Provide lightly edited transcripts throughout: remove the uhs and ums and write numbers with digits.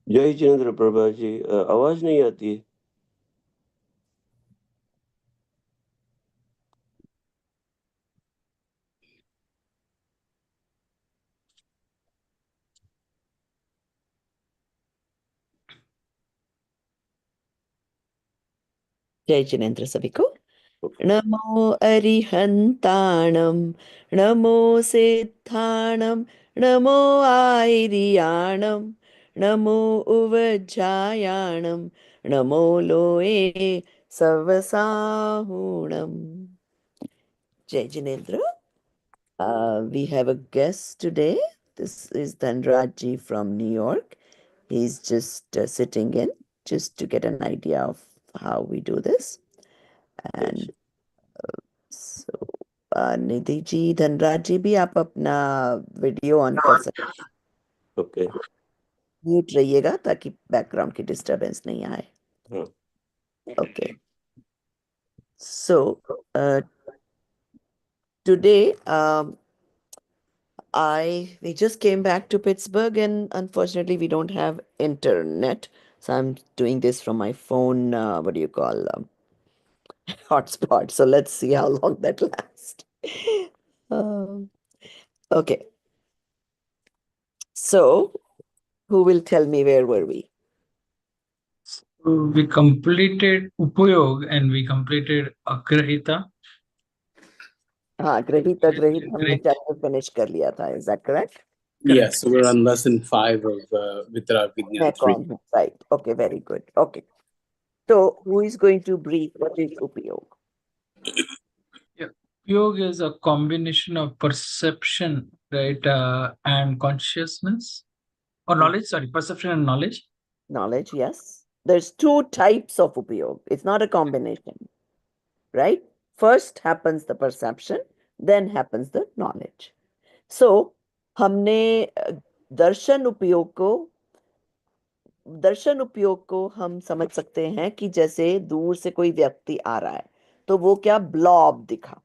जय जिनेन्द्र प्रभा जी, आवाज नहीं आती है। जय जिनेन्द्र सभी को। नमो अरिहन्ताणं, नमो सिद्धाणं, नमो आयर्याणं, नमो उवज्जायाणं, नमो लोये सवसाहुणम्। जय Jinendra. We have a guest today. This is Dhanraj ji from New York. He's just sitting in just to get an idea of how we do this. Yes. And so, Nidhi ji, Dhanraj जी भी आप अपना वीडियो ऑन कर सकते, okay. Mute रहिएगा ताकि background की disturbance नहीं आए। हाँ। Okay, so today I we just came back to Pittsburgh and unfortunately we don't have internet. So I'm doing this from my phone, what do you call, hotspot. So let's see how long that lasts. Um, okay. So who will tell me where were we? We completed Upayog and we completed Agrahita. हाँ, ग्रहित अग्रहित हमने Great. Chapter finish कर लिया था. Is that correct? Yeah, so we're on lesson 5 of Vitarag मैं Vignan 3. कौन हूँ? Right. Okay, very good. Okay. So who is going to brief what is उपयोग? Yeah. Upayog is a combination of perception, right, and consciousness or knowledge. Sorry, perception and knowledge. Knowledge, yes. There's two types of उपयोग. It's not a combination, right? First happens the perception, then happens the knowledge. So हमने दर्शन उपयोग को हम समझ सकते हैं कि जैसे दूर से कोई व्यक्ति आ रहा है तो वो क्या ब्लॉब दिखा,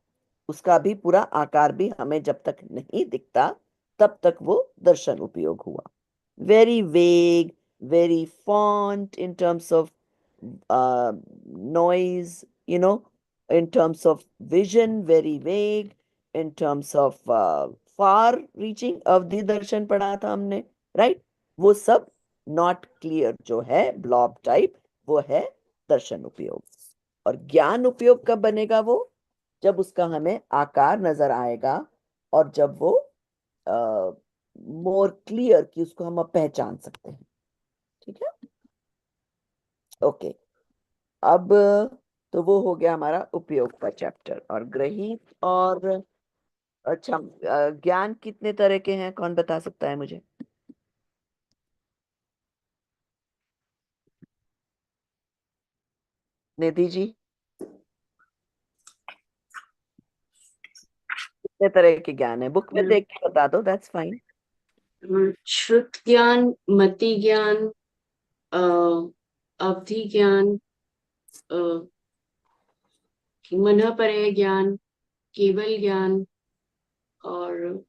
उसका भी पूरा आकार भी हमें जब तक नहीं दिखता तब तक वो दर्शन उपयोग हुआ. Very vague, very font in terms of noise, in terms of vision, very vague, in terms of far reaching, अवधि दर्शन पढ़ा था हमने, right? वो सब नॉट क्लियर जो है, ब्लॉब टाइप, वो है दर्शन उपयोग. और ज्ञान उपयोग कब बनेगा? वो जब उसका हमें आकार नजर आएगा और जब वो मोर क्लियर कि उसको हम अब पहचान सकते हैं. ठीक है, ओके. अब तो वो हो गया हमारा उपयोग का चैप्टर. और ग्रहित और अच्छा, ज्ञान कितने तरह के हैं, कौन बता सकता है मुझे? निधि जी, कितने तरह के ज्ञान है? बुक में देख के बता दो, दैट्स फाइन. श्रुत ज्ञान, मति ज्ञान, अवधि ज्ञान, मनःपरय ज्ञान, केवल ज्ञान, और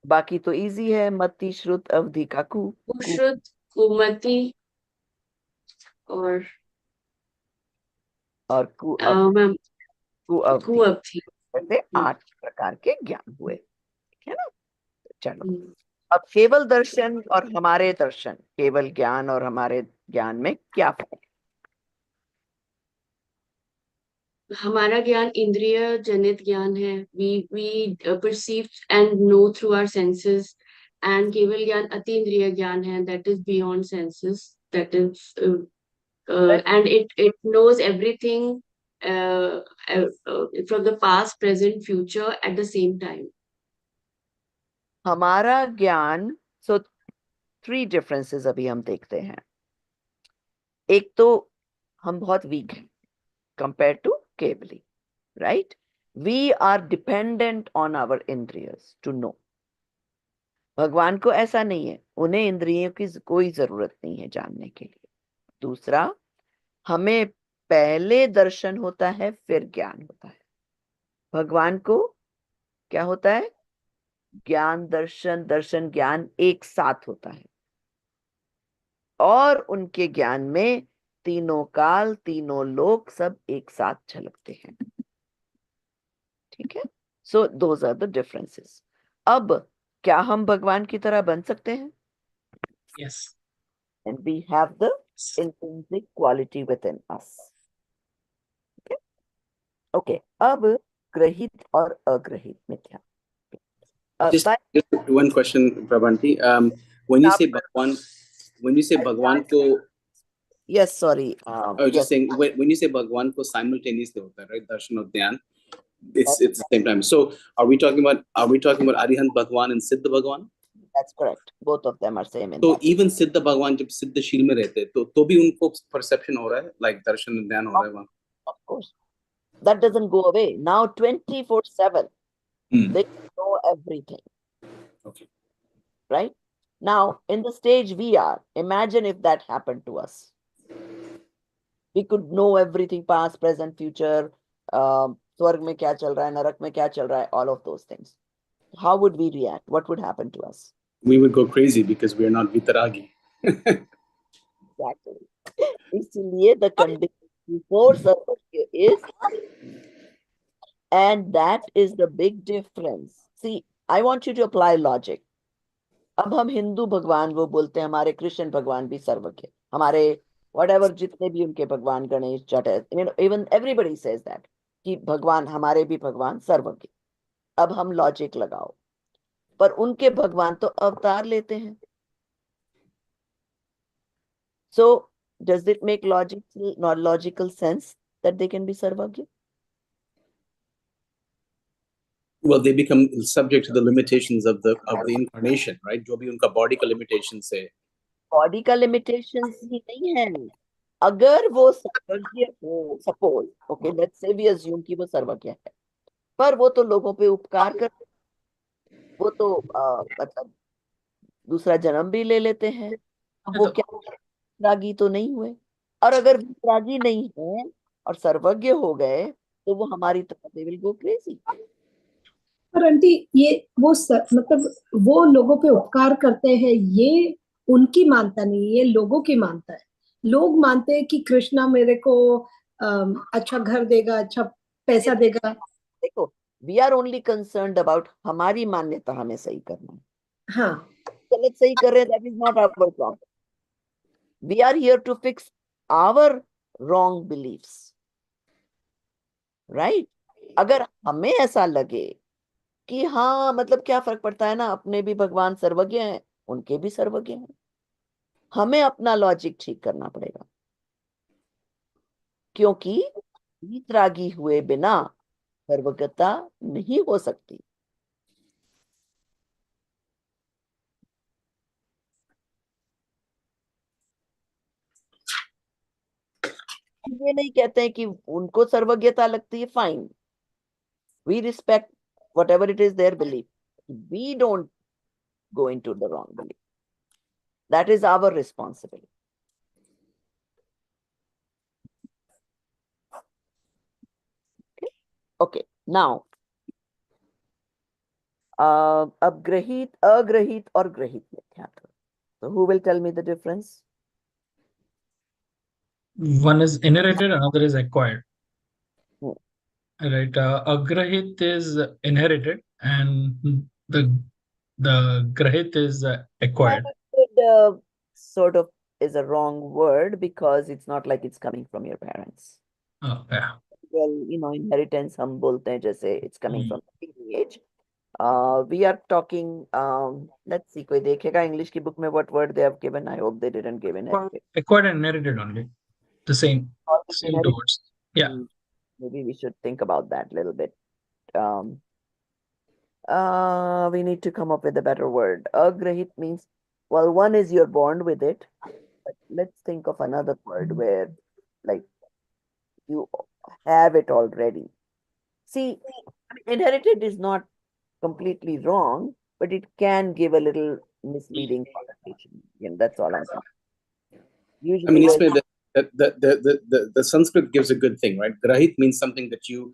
बाकी तो इजी है, मति, श्रुत, अवधि, का कुश्रुत, कुमति और कुअवधि. कुअवधि. ऐसे 8 प्रकार के ज्ञान हुए. ठीक है ना? चलो, अब केवल दर्शन और हमारे दर्शन, केवल ज्ञान और हमारे ज्ञान में क्या फर्क है? हमारा ज्ञान इंद्रिय जनित ज्ञान है. We perceive and know through our senses. And केवल ज्ञान अतीन्द्रिय ज्ञान है, that is beyond senses. That is and it knows everything from the past, present, future at the same time. हमारा ज्ञान, सो 3 डिफरेंसेस अभी हम देखते हैं. एक तो हम बहुत वीक हैं कंपेयर टू केवली, right? We are dependent on our इंद्रियस टू नो. भगवान को ऐसा नहीं है, उन्हें इंद्रियों की कोई जरूरत नहीं है जानने के लिए. दूसरा, हमें पहले दर्शन होता है फिर ज्ञान होता है. भगवान को क्या होता है? ज्ञान दर्शन, दर्शन ज्ञान एक साथ होता है. और उनके ज्ञान में तीनों काल, तीनों लोक सब एक साथ झलकते हैं। ठीक है, so those are the differences. अब क्या हम भगवान की तरह बन सकते हैं? Yes. And we have the intrinsic quality within us. Okay? Okay. अब ग्रहित और अग्रहित मिथ्या। Just one question, Prabhanti. When you say Bhagwan ko, yes, sorry. I was just saying when you say Bhagwan ko simultaneously hota hai, right? Darshan और ध्यान, it's the same time. So are we talking about Arihant Bhagwan and Siddha Bhagwan? That's correct. Both of them are same in So that. even Siddha Bhagwan जब सिद्ध शील में रहते हैं तो भी उनको perception हो रहा है, like दर्शन ध्यान हो रहा है वहाँ. Of course. That doesn't go away. Now 24/7 they know everything. Okay. Right? Now in the stage we are, imagine if that happened to us. We could know everything, past, present, future, स्वर्ग में क्या चल रहा है, नरक में क्या चल रहा है, all of those things. How would we react? What would happen to us? We would go crazy because we are not vitaragi. Exactly. इसलिए the condition before sarvagya is, and that is the big difference. See, I want you to apply logic. अब हम हिंदू भगवान वो बोलते हैं, हमारे कृष्ण भगवान भी सर्वज्ञ, हमारे whatever जितने भी उनके भगवान गणेश जट है, even everybody says that कि भगवान, हमारे भी भगवान सर्वज्ञ। अब हम लॉजिक लगाओ, पर उनके भगवान तो अवतार लेते हैं। So does it make logical sense that they can be सर्वज्ञ? Well, they become subject to the limitations of the incarnation, right? जो भी उनका body का limitations है. बॉडी का लिमिटेशन ही नहीं है। अगर वो सर्वज्ञ हो, suppose okay let's say we assume कि वो सर्वज्ञ है, पर वो तो लोगों पे उपकार कर, वो तो मतलब दूसरा जन्म भी ले लेते हैं। वो क्या रागी तो नहीं हुए? और अगर रागी नहीं है और सर्वज्ञ हो गए तो वो हमारी तरह दे विल गो क्रेजी। पर आंटी ये मतलब वो लोगों पे उपकार करते हैं, ये उनकी मानता नहीं, ये लोगों की मानता है। लोग मानते हैं कि कृष्णा मेरे को अच्छा घर देगा, अच्छा पैसा देगा। देखो, we are only concerned about हमारी मान्यता, हमें सही करना है। हाँ, गलत सही कर रहे हैं, that is not our problem. We are here to fix our wrong beliefs, right? अगर हमें ऐसा लगे कि हाँ मतलब क्या फर्क पड़ता है ना, अपने भी भगवान सर्वज्ञ हैं, उनके भी सर्वज्ञ हैं, हमें अपना लॉजिक ठीक करना पड़ेगा, क्योंकि वीतरागी हुए बिना सर्वज्ञता नहीं हो सकती। ये नहीं कहते हैं कि उनको सर्वज्ञता लगती है, fine, we respect whatever it is their belief, we don't go into the wrong belief, that is our responsibility. Okay, now अब ग्रहित, अग्रहित और ग्रहित मिथ्यात्व, so who will tell me the difference? One is inherited, another is acquired. Hmm. Right. Agrahit is inherited, and the grahit is acquired. Inherited, sort of is a wrong word because it's not like it's coming from your parents. Oh, yeah. Well, inheritance हम बोलते हैं जैसे it's coming from the lineage. We are talking, let's see, कोई देखेगा English की book में what word they have given. I hope they didn't give inherited. Acquired and inherited only. The same two words. Yeah. Maybe we should think about that a little bit. We need to come up with a better word. Agrahit means, well, one is you're born with it, but let's think of another word where like you have it already. See, inherited is not completely wrong, but it can give a little misleading connotation. That's all I'm saying. Usually, I mean, the Sanskrit gives a good thing, right? Grahit means something that you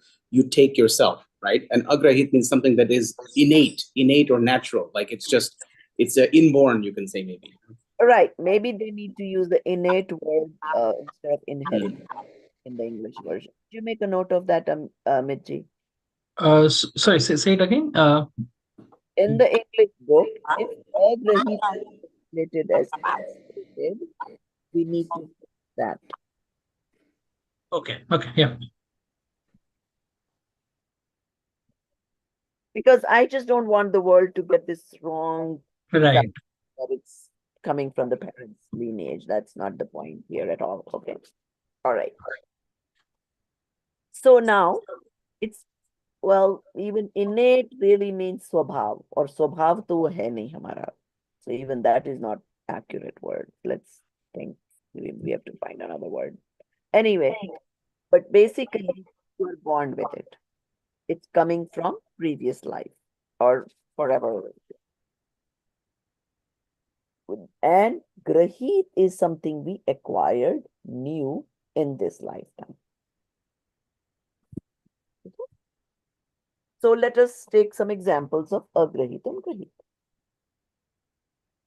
take yourself, right? And agrahit means something that is innate or natural, like it's inborn, you can say maybe. Right. Maybe they need to use the innate word instead of inherent in the English version. Did you make a note of that, Mitji? Sorry, say it again. In the English book, if agrahit is translated as translated, we need to fix that. Okay, yeah. Because I just don't want the world to get this wrong Right. that it's coming from the parents' lineage. That's not the point here at all. Okay. All right. So now it's, well, even innate really means swabhav, or swabhav to wo hai nahi hamara. So even that is not accurate word. Let's think. We have to find another word. Anyway, but basically you are born with it. It's coming from previous life or forever. And grahit is something we acquired new in this lifetime. So let us take some examples of agrahit and grahit.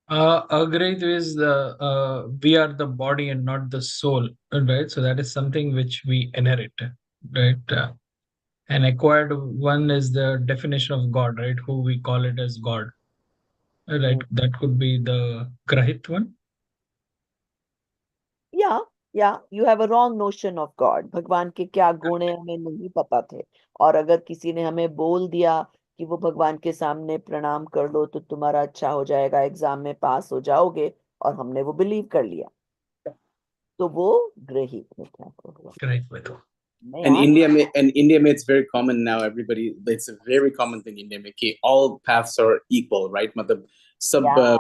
Agreed is we are the body and not the soul, right? So that is something which we inherit, right? And acquired one is the definition of God, right? Who we call it as God, right? That could be the grahit one. Yeah, you have a wrong notion of God. भगवान के क्या गुण है हमें नहीं पता थे, और अगर किसी ने हमें बोल दिया कि वो भगवान के सामने प्रणाम कर लो तो तुम्हारा अच्छा हो जाएगा, एग्जाम में पास हो जाओगे, और हमने वो बिलीव कर लिया, तो वो ग्रहित मिथ्यात्व हुआ। Grahit with. And India may it's very common now. Everybody, it's a very common thing in India में कि all paths are equal, right? मतलब सब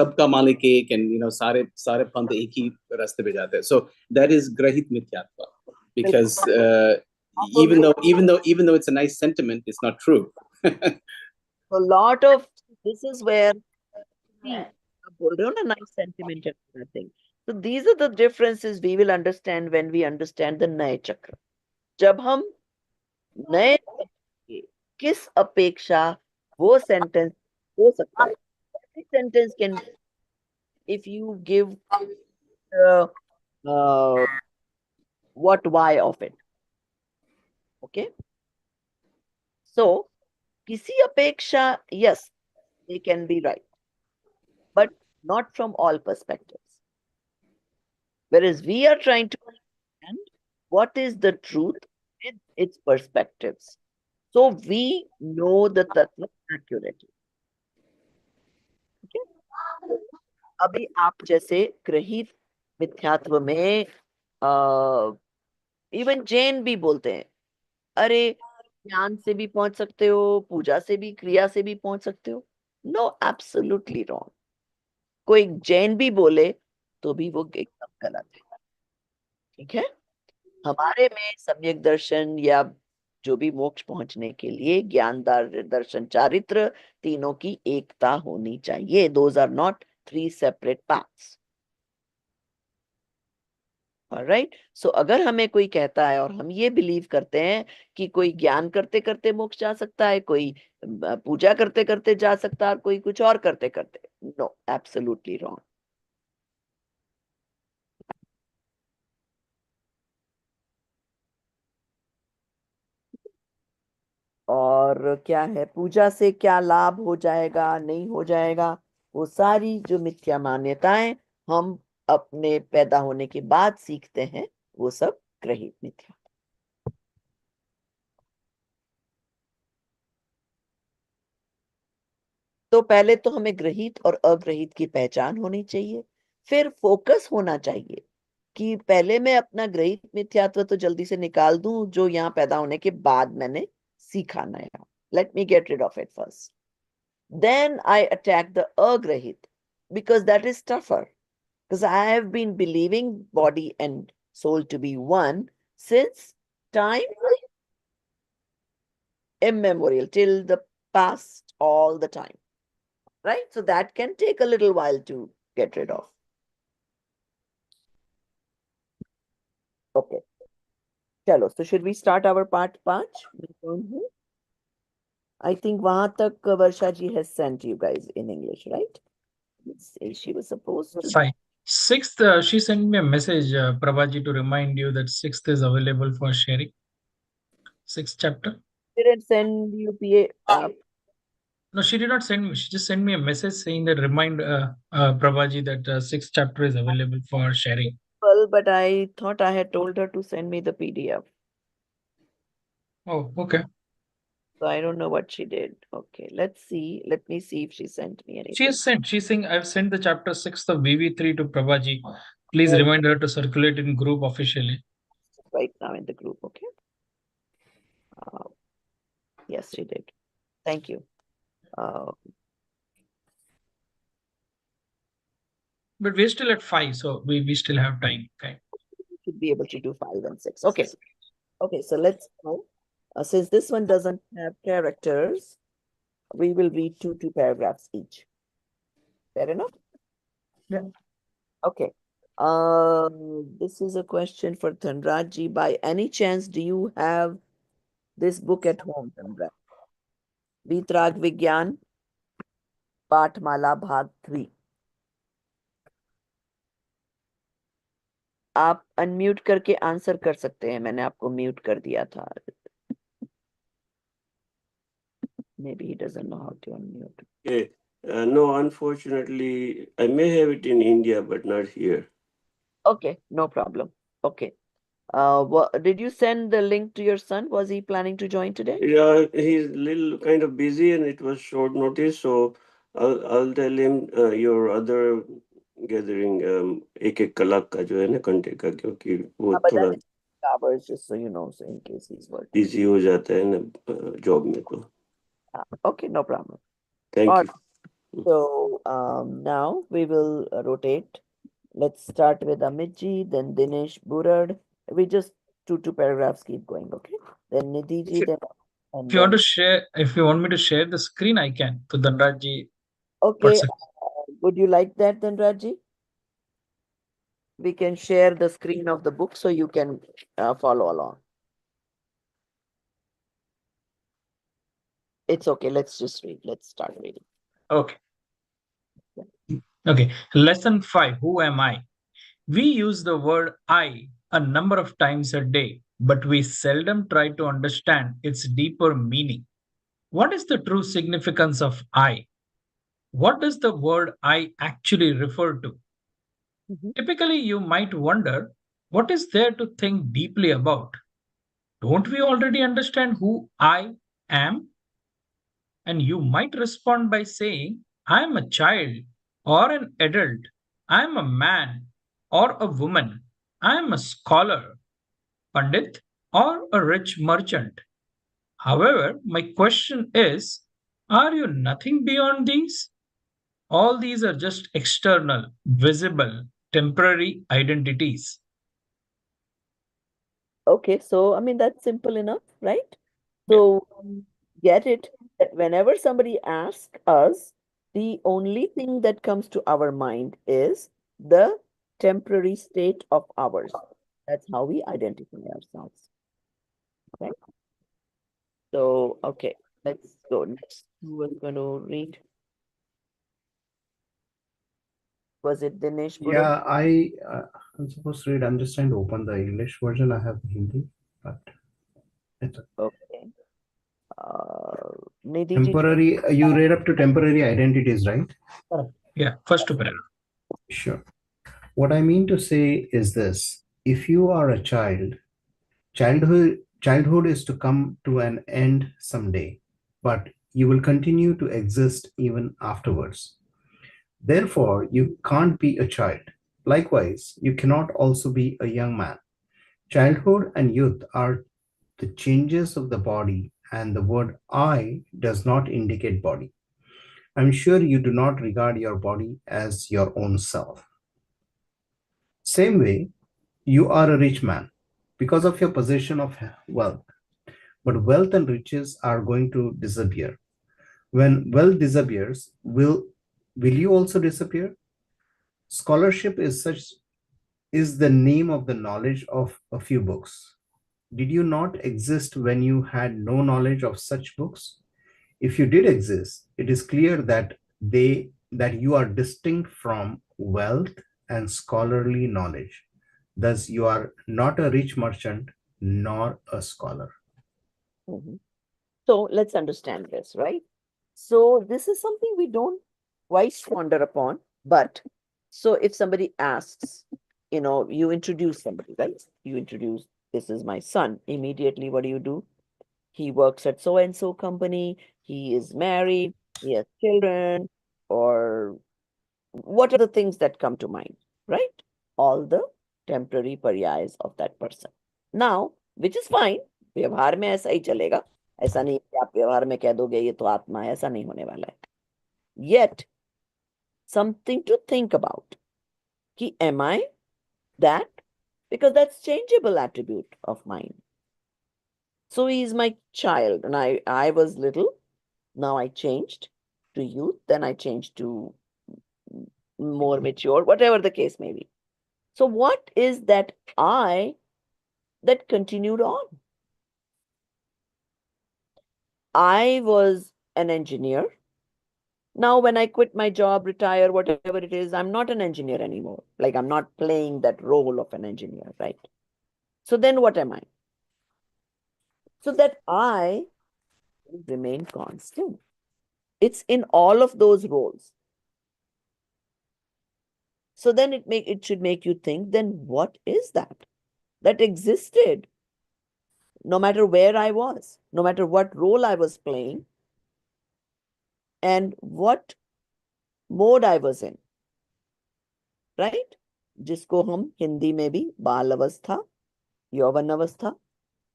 सबका मालिक एक, and सारे पंथ एक ही रास्ते पे जाते हैं. So that is grahit mithyatva, because even though it's a nice sentiment, it's not true. A lot of this is where बोल रहे हो ना, nice sentiment and everything. So these are the differences we will understand when we understand the नए चक्र. जब हम नए चक्र के किस अपेक्षा वो सेंटेंस हो सकता है. Every sentence can, if you give what why of it. Okay. So किसी अपेक्षा, yes, they can be right, but not from all perspectives. Whereas we are trying to understand what is the truth with its perspectives. So we know the tattva accurately. Okay? अभी आप जैसे ग्रहित मिथ्यात्व में even Jain भी बोलते हैं, अरे ज्ञान से भी पहुंच सकते हो, पूजा से भी, क्रिया से भी पहुंच सकते हो. No, absolutely wrong. कोई जैन भी बोले तो भी वो एकदम गलत है. ठीक है. हमारे में सम्यक दर्शन या जो भी मोक्ष पहुंचने के लिए ज्ञान, दर्शन, चारित्र, तीनों की एकता होनी चाहिए. Those are not three separate paths. Right. So अगर हमें कोई कहता है और हम ये बिलीव करते हैं कि कोई ज्ञान करते करते मोक्ष जा सकता है, कोई पूजा करते करते जा सकता है, और कोई कुछ और करते करते, नो, एब्सोल्युटली रॉन्ग. और क्या है, पूजा से क्या लाभ हो जाएगा, नहीं हो जाएगा, वो सारी जो मिथ्या मान्यताएं हम अपने पैदा होने के बाद सीखते हैं, वो सब ग्रहित मिथ्या. तो पहले तो हमें ग्रहित और अग्रहित की पहचान होनी चाहिए, फिर फोकस होना चाहिए कि पहले मैं अपना ग्रहित मिथ्यात्व तो जल्दी से निकाल दूं जो यहाँ पैदा होने के बाद मैंने सीखा नया. Let me get rid of it first. Then I attack the agrahit, because that is tougher. Because I have been believing body and soul to be one since time immemorial, till the past, all the time. Right? So that can take a little while to get rid of. Okay. Chalo, so should we start our part 5? I think wahan tak Varsha ji has sent you guys in English, right? Let's see, she was supposed to. 5. 6th, she sent me a message, Prabhaji, to remind you that 6th is available for sharing. 6th chapter. Didn't send you PA. No, she did not send me. She just sent me a message saying that remind Prabhaji that 6th chapter is available for sharing. Well, but I thought I had told her to send me the PDF. Oh, okay. So I don't know what she did. Okay, let's see. Let me see if she sent me anything. She has sent. She's saying I've sent the chapter 6th of VV3 to Prabhaji. Please Oh. remind her to circulate in group officially. Right now in the group, okay? Yes, she did. Thank you. But we're still at 5, so we still have time. Okay. Should be able to do 5 and 6. Okay. Okay, so let's go. Since this one doesn't have characters, we will read two paragraphs each. Fair enough? Yeah. Okay. This is a question for Dhanrajji. By any chance, do you have this book at home, Dhanraj? Vitrag Vigyan, Pathmala Bhag 3. आप unmute करके answer कर सकते हैं. मैंने आपको mute कर दिया था. Maybe he doesn't know how to unmute. Okay. No, unfortunately, I may have it in India, but not here. Okay, no problem. Okay. Did you send the link to your son? Was he planning to join today? Yeah, he's a little kind of busy and it was short notice, so I'll tell him your other gathering एक कलाक का जो है ना घंटे का, क्योंकि वो but थोड़ा that is hours, just so you know, so in case he's working. Busy हो जाता है ना जॉब में तो. Okay, no problem. Thank All you. right. So now we will rotate. Let's start with Amitji, then Dinesh Burad. We just two paragraphs keep going, okay? Then Nidhi then. If you want to share, if you want me to share the screen, I can. To Dhanrajji. Okay. Would you like that, Dhanrajji? We can share the screen of the book so you can follow along. It's okay. Let's just read. Let's start reading. Okay. Okay. Lesson 5. Who am I? We use the word I a number of times a day, but we seldom try to understand its deeper meaning. What is the true significance of I? What does the word I actually refer to? Typically, you might wonder, what is there to think deeply about? Don't we already understand who I am? And you might respond by saying, I am a child or an adult. I am a man or a woman. I am a scholar, pandit, or a rich merchant. However, my question is, are you nothing beyond these? All these are just external, visible, temporary identities. Okay, so I mean, that's simple enough, right? So get it that whenever somebody asks us, the only thing that comes to our mind is the temporary state of ours. That's how we identify ourselves. Okay. So, okay, let's go. Next, who was going to read? Was it Dinesh? Yeah, I'm supposed to read. I'm just trying to open the English version. I have Hindi, but it's okay. Nidhi temporary. You read up to temporary identities, right? Yeah, first two paragraphs. Sure. What I mean to say is this: if you are a child, childhood is to come to an end someday, but you will continue to exist even afterwards. Therefore, you can't be a child. Likewise, you cannot also be a young man. Childhood and youth are the changes of the body, and the word I does not indicate body. I'm sure you do not regard your body as your own self. Same way, you are a rich man because of your possession of wealth. But wealth and riches are going to disappear. When wealth disappears, will you also disappear? Scholarship is the name of the knowledge of a few books. Did you not exist when you had no knowledge of such books? If you did exist, it is clear that they that you are distinct from wealth and scholarly knowledge. Thus, you are not a rich merchant nor a scholar. Mhm. So let's understand this, right? So this is something we don't quite ponder upon, but so if somebody asks, you introduce somebody, right? You introduce, this is my son. Immediately, what do? He works at so and so company, he is married, he has children, or what are the things that come to mind, right? All the temporary paryas of that person. Now, which is fine, व्यवहार में ऐसा ही चलेगा. ऐसा नहीं कि आप व्यवहार में कह दोगे ये तो आत्मा है, ऐसा नहीं होने वाला है. Yet, something to think about. कि am I that? Because that's changeable attribute of mine. So he is my child, and I was little. Now I changed to youth, then I changed to more mature, whatever the case may be. So, what is that I that continued on? I was an engineer. Now, when I quit my job, retire, whatever it is, I'm not an engineer anymore. Like, I'm not playing that role of an engineer, right? So, then what am I? So, that I remain constant. It's in all of those roles. So, then it should make you think, then what is that existed? No matter where I was, no matter what role I was playing, and what mode I was in, right? जिसको हम हिंदी में भी बाल अवस्था, यौवन अवस्था,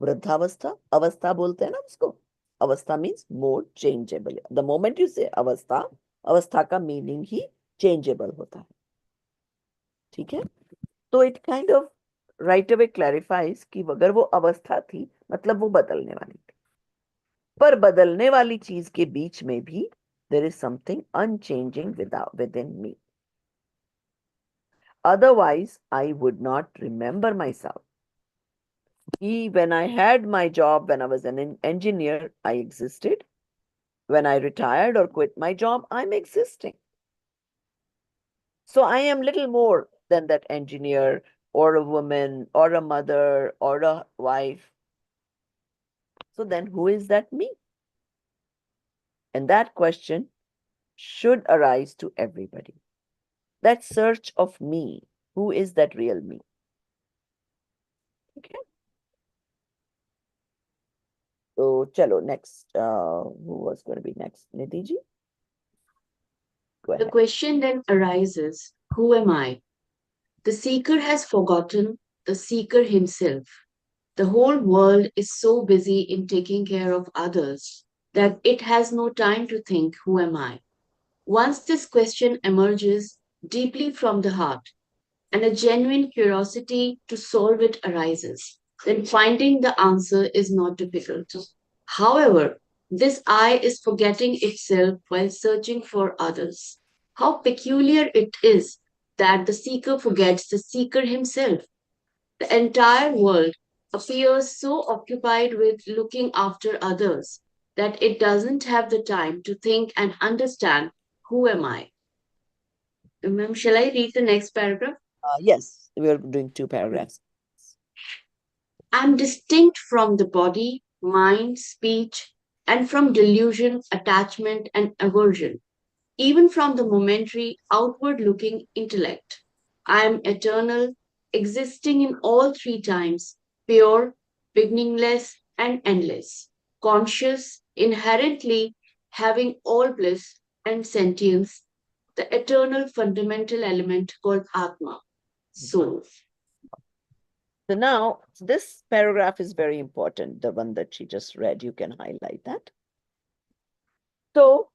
वृद्धावस्था, अवस्था बोलते हैं ना उसको. अवस्था means mode changeable. The moment you से अवस्था, अवस्था का मीनिंग ही चेंजेबल होता है. ठीक है. तो it kind of right away clarifies कि अगर वो अवस्था थी मतलब वो बदलने वाली थी. पर बदलने वाली चीज के बीच में भी there is something unchanging within me. Otherwise, I would not remember myself. When I had my job, when I was an engineer, I existed. When I retired or quit my job, I'm existing. So I am little more than that engineer or a woman or a mother or a wife. So then who is that me? And that question should arise to everybody. That search of me. Who is that real me? Okay. So, chalo, next. Who was going to be next? Nidhi ji? Go The ahead. question then arises, who am I? The seeker has forgotten the seeker himself. The whole world is so busy in taking care of others that it has no time to think, who am I? Once this question emerges deeply from the heart and a genuine curiosity to solve it arises, then finding the answer is not difficult. However, this I is forgetting itself while searching for others. How peculiar it is that the seeker forgets the seeker himself. The entire world appears so occupied with looking after others that it doesn't have the time to think and understand, who am I? Ma'am, shall I read the next paragraph? Yes, we are doing 2 paragraphs. I'm distinct from the body, mind, speech, and from delusion, attachment, and aversion, even from the momentary, outward looking intellect. I am eternal, existing in all 3 times, pure, beginningless, and endless, conscious, inherently having all bliss and sentience, the eternal fundamental element called Atma, soul. So now, this paragraph is very important, the one that she just read. You can highlight that. So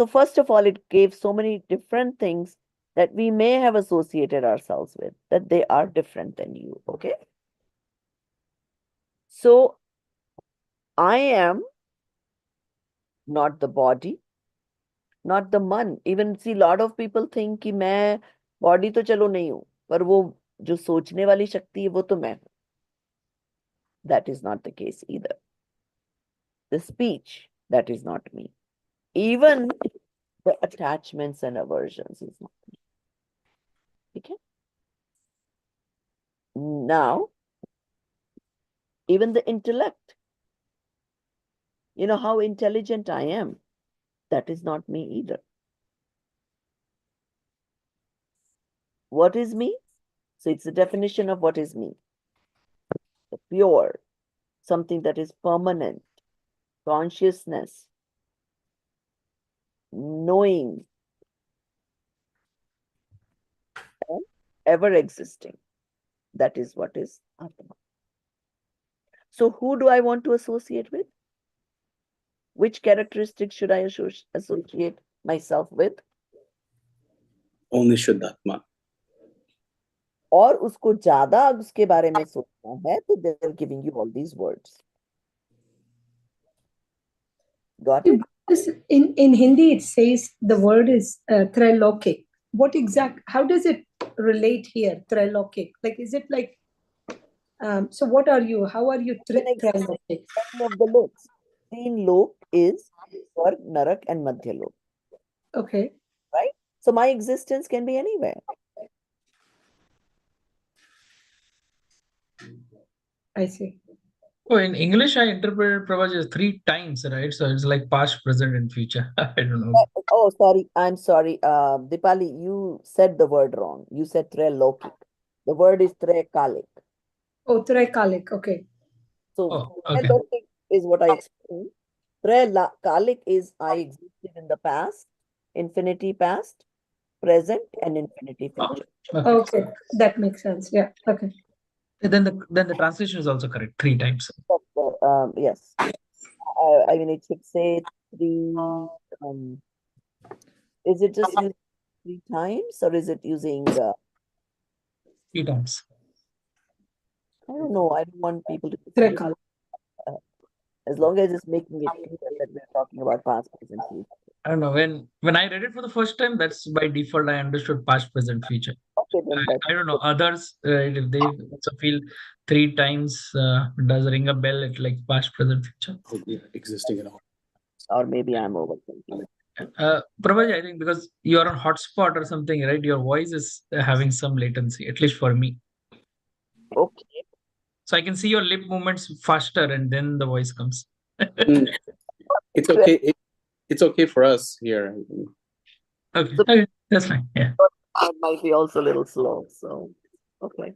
first of all, it gave so many different things that we may have associated ourselves with, that they are different than you, okay? So I am not the body, not the man. Even see, lot of people think कि मैं body तो चलो नहीं हूँ, पर वो जो सोचने वाली शक्ति है वो तो मैं हूँ. That is not the case either. The speech, that is not me. Even The attachments and aversions is not me. Okay. Now, even the intellect, you know how intelligent I am, that is not me either. What is me? So it's the definition of what is me. The pure, something that is permanent, consciousness, knowing, and ever existing. That is what is Atma. So who do I want to associate with? Which characteristics should I associate myself with? Only Shuddhatma. और उसको ज्यादा उसके बारे में सोचना है तो they are giving you all these words. Got it? In Hindi, it says the word is Trailokik. How does it relate here, Trailokik? Like, is it like, so what are you? How are you Trailokik? Any of the loks. Teen lok is Swarg, Narak, and Madhya lok. Okay. Right? So my existence can be anywhere. I see. Oh, in English, I interpreted Prabha as 3 times, right? So it's like past, present, and future. I don't know. Oh, sorry. I'm sorry. Dipali, you said the word wrong. You said Trailokik. The word is Traikalik. Oh, Traikalik. Okay. So okay. Trailokik is what I explained. Traikalik is I existed in the past, infinity past, present, and infinity future. Okay. That makes sense. Yeah. Okay. Then the translation is also correct. 3 times. Yes. I mean, it should say 3. Is it just using 3 times, or is it using? 3 times. I don't know. I don't want people to. Traikalik. As long as it's making it clear that we're talking about past, present, future. I don't know. When I read it for the first time, that's by default I understood past, present, future. Okay, then I don't know others if they also feel 3 times does ring a bell. It's like past, present, future. Existing in all. Or maybe I'm overthinking. Prabha, I think because you're on hotspot or something, right? Your voice is having some latency, at least for me. Okay. So I can see your lip movements faster, and then the voice comes. It's okay. It's okay for us here. Okay, okay, that's fine. Yeah. That might be also a little slow. So, okay.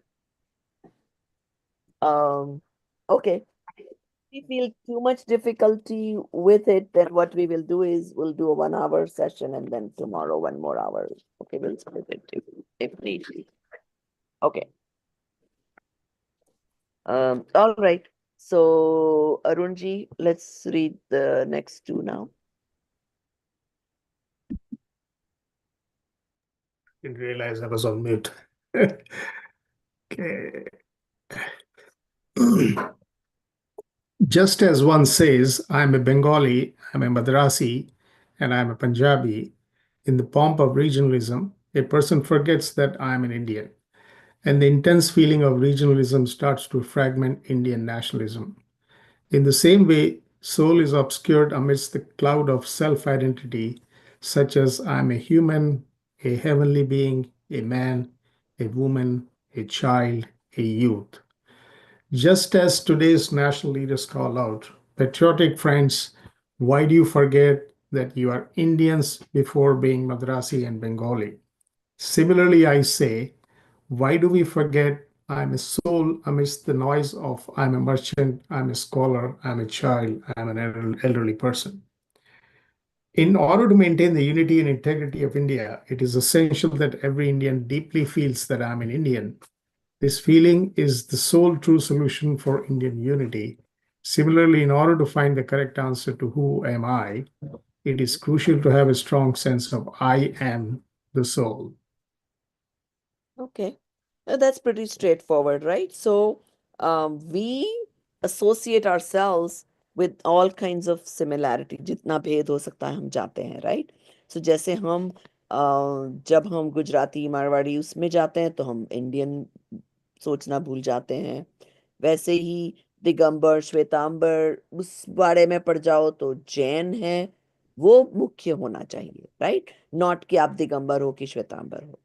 Okay. If we feel too much difficulty with it, then what we will do is we'll do a 1-hour session and then tomorrow 1 more hour. Okay, we'll split it if need be. Okay. All right. So Arunji, let's read the next 2 now. Didn't realize I was on mute. Okay. Just as one says, I'm a Bengali, I'm a Madrasi, and I'm a Punjabi, in the pomp of regionalism, a person forgets that I'm an Indian. And the intense feeling of regionalism starts to fragment Indian nationalism. In the same way, soul is obscured amidst the cloud of self identity, such as I'm a human, a heavenly being, a man, a woman, a child, a youth. Just as today's national leaders call out, patriotic friends, why do you forget that you are Indians before being Madrasi and Bengali? Similarly, I say, why do we forget I'm a soul amidst the noise of I'm a merchant, I'm a scholar, I'm a child, I'm an elderly person? In order to maintain the unity and integrity of India, it is essential that every Indian deeply feels that I'm an Indian. This feeling is the sole true solution for Indian unity. Similarly, in order to find the correct answer to who am I, it is crucial to have a strong sense of I am the soul. Okay. That's pretty straightforward, right? So we associate ourselves with all kinds of similarity. जितना भेद हो सकता है हम जाते हैं, right? So जैसे हम जब हम गुजराती मारवाड़ी उसमें जाते हैं तो हम इंडियन सोचना भूल जाते हैं. वैसे ही दिगंबर श्वेतांबर उस बारे में पढ़ जाओ तो जैन है, वो मुख्य होना चाहिए, राइट? नॉट कि आप दिगंबर हो कि श्वेतांबर हो।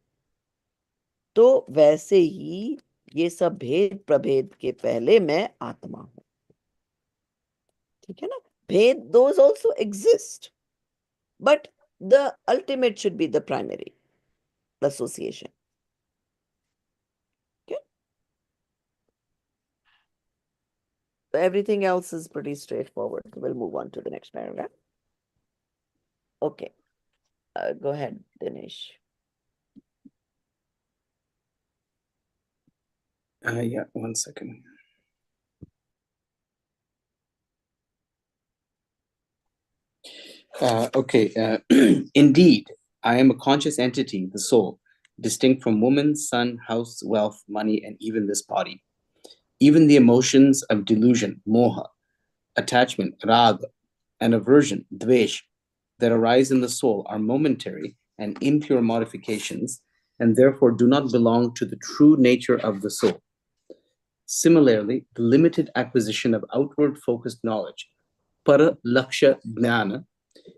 तो वैसे ही ये सब भेद प्रभेद के पहले मैं आत्मा हूं, ठीक है ना? भेद those also exist, but the ultimate should be the primary association. Okay, so everything else is pretty straightforward. We'll move on to the next paragraph. Okay, go ahead, Dinesh. Yeah, 1 second. Okay. Indeed, I am a conscious entity, the soul, distinct from woman, sun, house, wealth, money, and even this body. Even the emotions of delusion, moha, attachment, raga, and aversion, dvesh, that arise in the soul are momentary and impure modifications, and therefore do not belong to the true nature of the soul. Similarly, the limited acquisition of outward focused knowledge, para laksha jnana,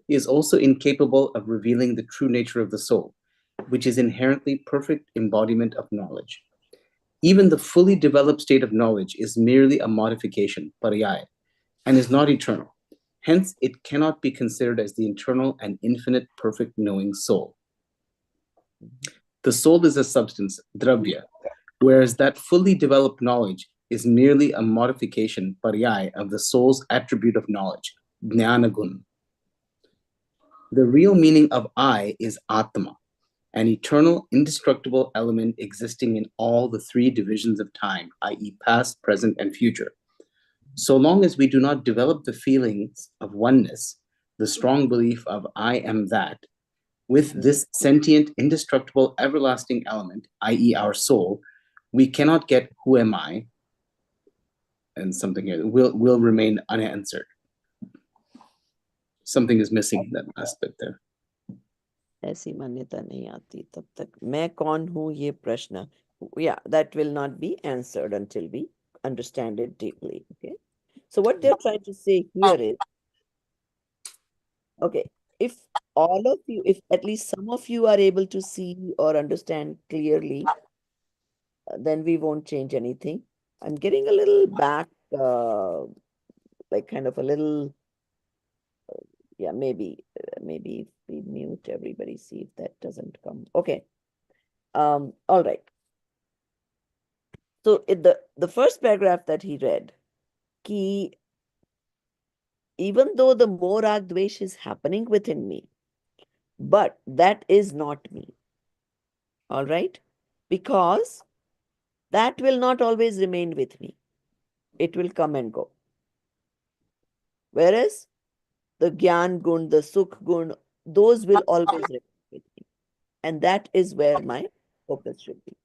is also incapable of revealing the true nature of the soul, which is inherently perfect embodiment of knowledge. Even the fully developed state of knowledge is merely a modification, pariyaya, and is not eternal. Hence, it cannot be considered as the eternal and infinite perfect knowing soul. The soul is a substance, dravya, whereas that fully developed knowledge is merely a modification, pariyaya, of the soul's attribute of knowledge, jnanagun. The real meaning of I is Atma, an eternal, indestructible element existing in all the three divisions of time, i.e., past, present, and future. So long as we do not develop the feelings of oneness, the strong belief of I am that, with this sentient, indestructible, everlasting element, i.e., our soul, we cannot get who am I, and something here will remain unanswered. Something is missing in that aspect there. ऐसी मान्यता नहीं आती तब तक मैं कौन हूँ ये प्रश्न, yeah, that will not be answered until we understand it deeply. Okay, so what they're trying to say here is, okay, if all of you, if at least some of you are able to see or understand clearly, then we won't change anything. I'm getting a little back, like kind of a little, yeah, maybe if we mute everybody, see if that doesn't come. Okay. All right. So in the first paragraph that he read, ki even though the more rag dvesh is happening within me, but that is not me. All right? Because that will not always remain with me. It will come and go. Whereas the Gyan Gun, the Sukh Gun, those will always remain with me. And that is where my focus should be.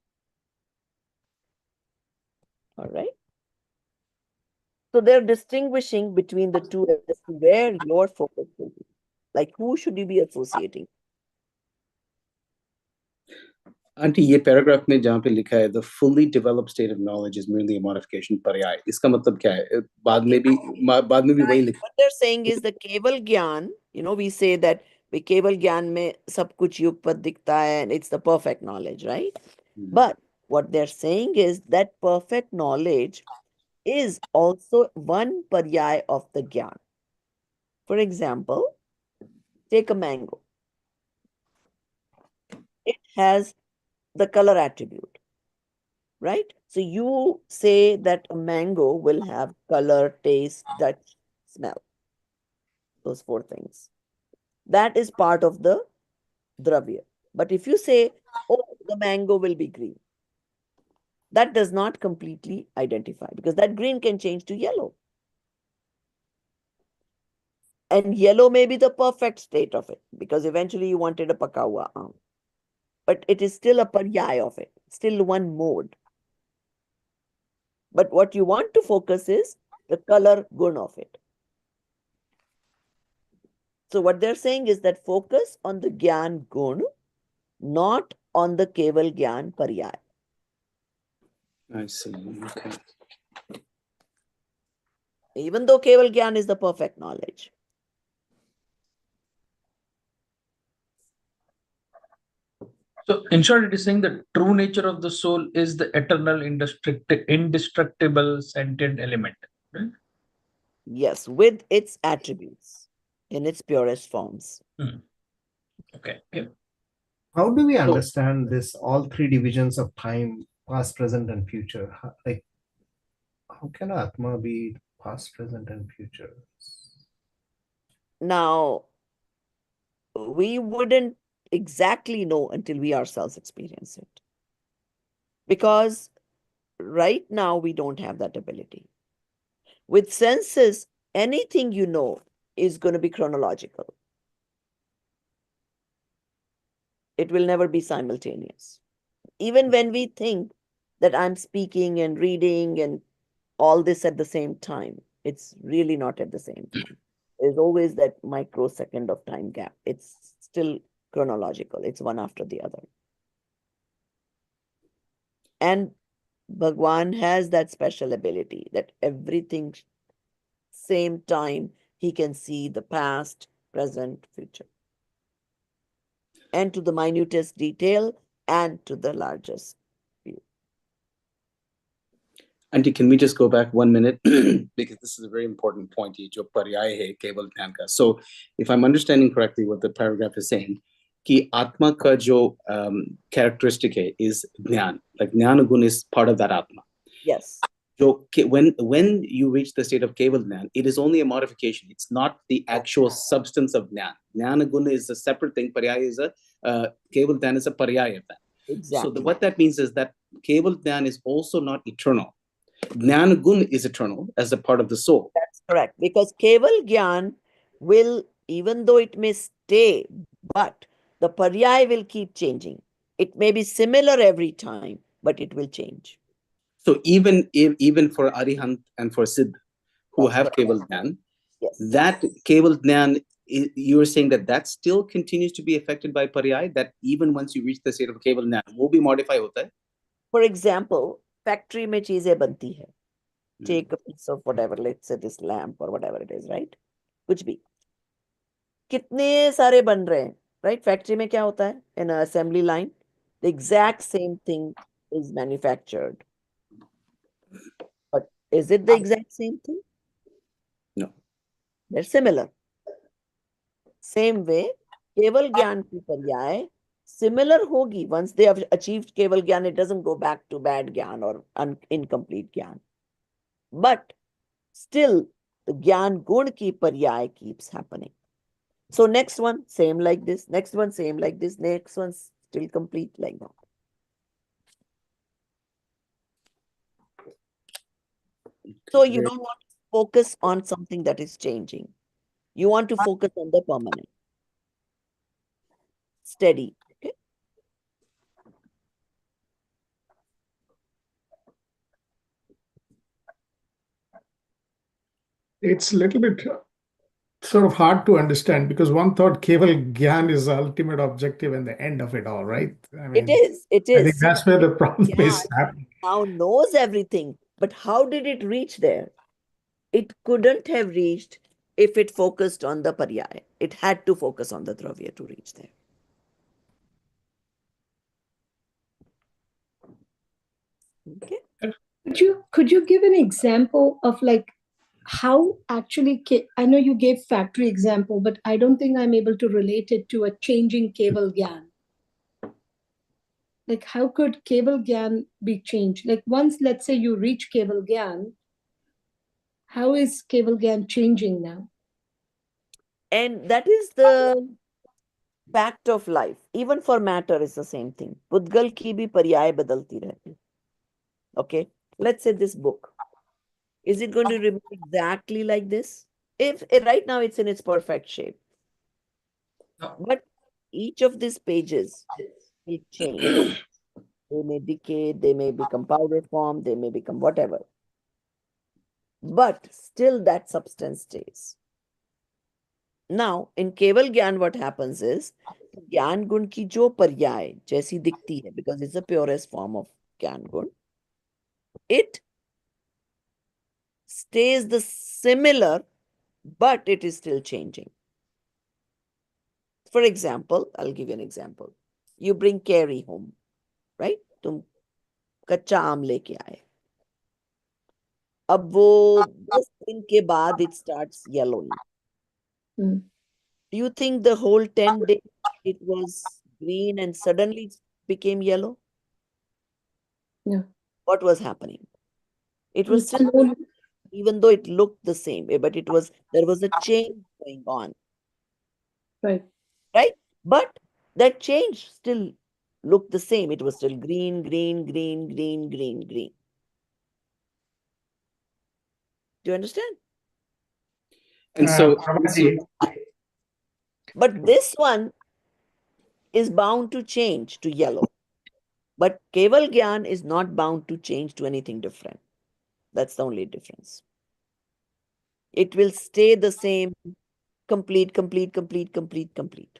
All right? So they're distinguishing between the two as to where your focus will be. Like, who should you be associating? Aunty ये paragraph में जहाँ पे लिखा है the fully developed state of knowledge is merely a modification पर्याय, इसका मतलब क्या है? बाद में भी वही लिखा. What they're saying is the केवल ज्ञान, you know, we say that we केवल ज्ञान में सब कुछ युगपत दिखता है and it's the perfect knowledge, right? But what they're saying is that perfect knowledge is also one paryay of the gyan. For example, take a mango. It has the color attribute, right? So you say that a mango will have color, taste, touch, smell. Those four things. That is part of the dravya. But if you say, oh, the mango will be green, that does not completely identify because that green can change to yellow. And yellow may be the perfect state of it because eventually you wanted a pakka hua aam. But it is still a paryay of it, still one mode. But what you want to focus is the color gun of it. So what they're saying is that focus on the gyan gun, not on the keval gyan paryay. I see. Okay. Even though keval gyan is the perfect knowledge. So in short, it is saying the true nature of the soul is the eternal, indestructible, sentient element. Right? Yes, with its attributes in its purest forms. Okay. Yeah. How do we So, understand this all three divisions of time, past, present, and future? Like, how can Atma be past, present, and future? now, we wouldn't exactly know until we ourselves experience it. Because right now, we don't have that ability. With senses, anything you know is going to be chronological. It will never be simultaneous. Even when we think that I'm speaking and reading and all this at the same time, it's really not at the same time. There's always that microsecond of time gap. It's still chronological, it's one after the other. And Bhagwan has that special ability that everything same time he can see the past, present, future, and to the minutest detail and to the largest view. Auntie, can we just go back 1 minute? Because this is a very important point. Jo paryay hai keval dhyan ka. So if I'm understanding correctly what the paragraph is saying, कि आत्मा का जो characteristic है is ज्ञान. Like ज्ञान gun is part of that atma. Yes. So when you reach the state of keval jnana, it is only a modification. It's not the actual substance of jnana. Jnana guna is a separate thing. Paryaya is a keval jnana is a paryaya of that. Exactly. So what that means is that keval jnana is also not eternal. Jnana gun is eternal as a part of the soul. That's correct. Because Keval Gyan will, even though it may stay, but the paryay will keep changing. It may be similar every time, but it will change. So even for Arihant and for Siddh, who That's have correct. keval jnana, Yes. that keval jnana, you are saying that still continues to be affected by paryay, that even once you reach the state of keval jnana, वो भी modify होता है? For example, factory में चीजें बनती है. Take a piece of whatever, let's say this lamp or whatever it is, right? कुछ भी. कितने सारे बन रहे हैं, right? Factory में क्या होता है? In an assembly line, the exact same thing is manufactured. But is it the exact same thing? No. They're similar. Same way, केवल ज्ञान की पर्याय similar होगी. Once they have achieved केवल ज्ञान, it doesn't go back to bad ज्ञान or incomplete ज्ञान. But still, the ज्ञान गुण की पर्याय keeps happening. So next one, same like this. Next one, same like this. Next one, still complete like that. So you don't want to focus on something that is changing. You want to focus on the permanent. Steady. Okay. It's a little bit sort of hard to understand because one thought Keval Gyan is the ultimate objective and the end of it all, right? I mean, It is. It I think is. that's where the problem is Gyan happening. now knows everything, but how did it reach there? It couldn't have reached if it focused on the paryay. It had to focus on the dravya to reach there. Okay. Could you give an example of like how actually I know you gave factory example, but I don't think I'm able to relate it to a changing Keval Gyan. Like how could Keval Gyan be changed? Like once, let's say you reach Keval Gyan, how is Keval Gyan changing now? And that is the fact of life. Even for matter is the same thing. Pudgal ki bhi paryay badalti rehti. Okay. Let's say this book. Is it going to remain exactly like this? If right now it's in its perfect shape. No. But each of these pages will change. They may decay, they may become powder form, they may become whatever. But still that substance stays. Now, in Keval Gyan, what happens is, Gyan Gun ki jo paryay, jaisi dikhti hai, because it's the purest form of Gyan Gun, it stays the similar, but it is still changing. For example, I'll give you an example. you bring carry home, right? तुम कच्चा आम लेके आए, अब वो 10 दिन के बाद it starts yellowing. Do you think the whole 10 days it was green and suddenly it became yellow? No. What was happening? It was still, even though it looked the same, but there was a change going on, Right. right? But that change still looked the same. It was still green, green, green, green, green, green. Do you understand? And so, But this one is bound to change to yellow. But Keval Gyan is not bound to change to anything different. That's the only difference. It will stay the same, complete, complete, complete, complete, complete.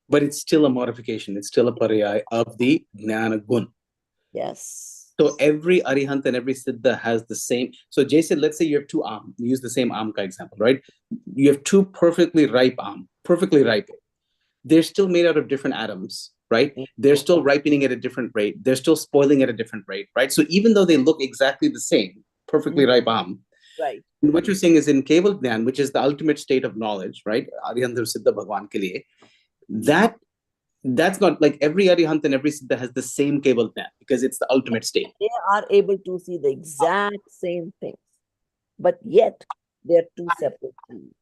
but it's still a modification. It's still a pariyai of the Jnana Gun. Yes. So every Arihant and every Siddha has the same. So Jason, let's say you have two Am. Use the same Am ka example, right? You have two perfectly ripe Am, perfectly ripe. They're still made out of different atoms, right? They're still ripening at a different rate. They're still spoiling at a different rate, right? So even though they look exactly the same, perfectly ripe Am, right? What you're saying is in Keval Gnan, which is the ultimate state of knowledge, right? Arihant or Siddha Bhagwan ke liye, that's not like every Arihant and every Siddha has the same Keval Gnan because it's the ultimate state. They are able to see the exact same things, but yet they are two separate things.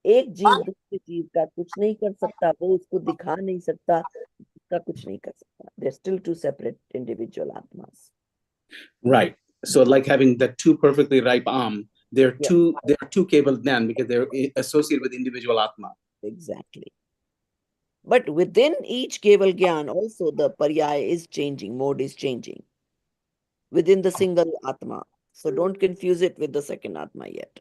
एक जीव दूसरे जीव का कुछ नहीं कर सकता, वो उसको दिखा नहीं सकता, उसका कुछ नहीं कर सकता. They're still two separate individual atmas. Right. So like having the two perfectly ripe they're two Keval Gnan because they're associated with individual Atma. Exactly. But within each Keval Gyan also the paryay is changing, mode is changing within the single Atma. So don't confuse it with the second Atma yet.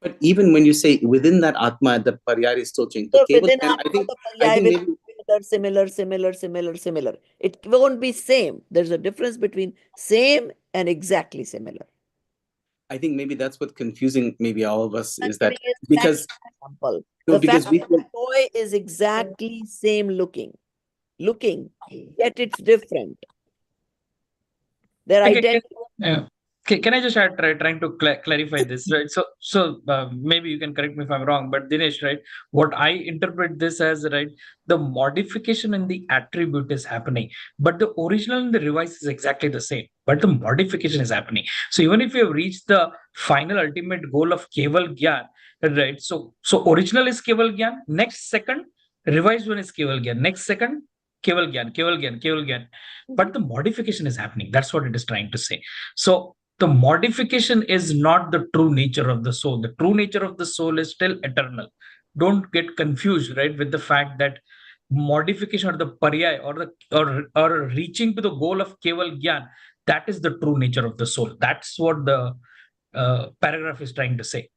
But even when you say within that Atma, the paryay is still changing. So Keval within Gnan, Atma, the paryay will be similar. It won't be same. There's a difference between same and exactly similar. I think maybe that's what's confusing maybe all of us is that because example, no, the because fact that the toy is exactly same looking, yet it's different. They're identical. Can I just trying to clarify this, right? So maybe you can correct me if I'm wrong, but Dinesh, right? What I interpret this as, right, the modification in the attribute is happening, but the original and the revised is exactly the same, but the modification is happening. So even if you have reached the final ultimate goal of Keval Gyan, right? So original is Keval Gyan, next second revised one is Keval Gyan, next second Keval Gyan, but the modification is happening. That's what it is trying to say. So the modification is not the true nature of the soul. The true nature of the soul is still eternal. Don't get confused, right, with the fact that modification or the paryay or reaching to the goal of Keval Gyan, that is the true nature of the soul. That's what the paragraph is trying to say.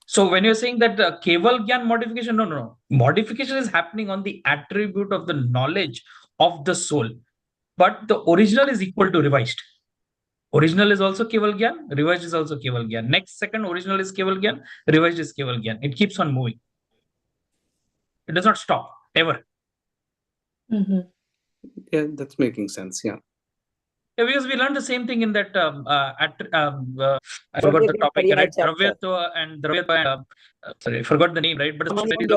So when you're saying that Keval Gyan modification, no. Modification is happening on the attribute of the knowledge of the soul. But the original is equal to revised. Original is also Keval Gyan, revised is also Keval Gyan. Next second, original is Keval Gyan, revised is Keval Gyan. It keeps on moving. It does not stop, ever. Yeah, that's making sense, yeah. Yeah, because we learned the same thing in that, I forgot the topic, right? Dravyatva and sorry, I forgot the name, right? But Samanya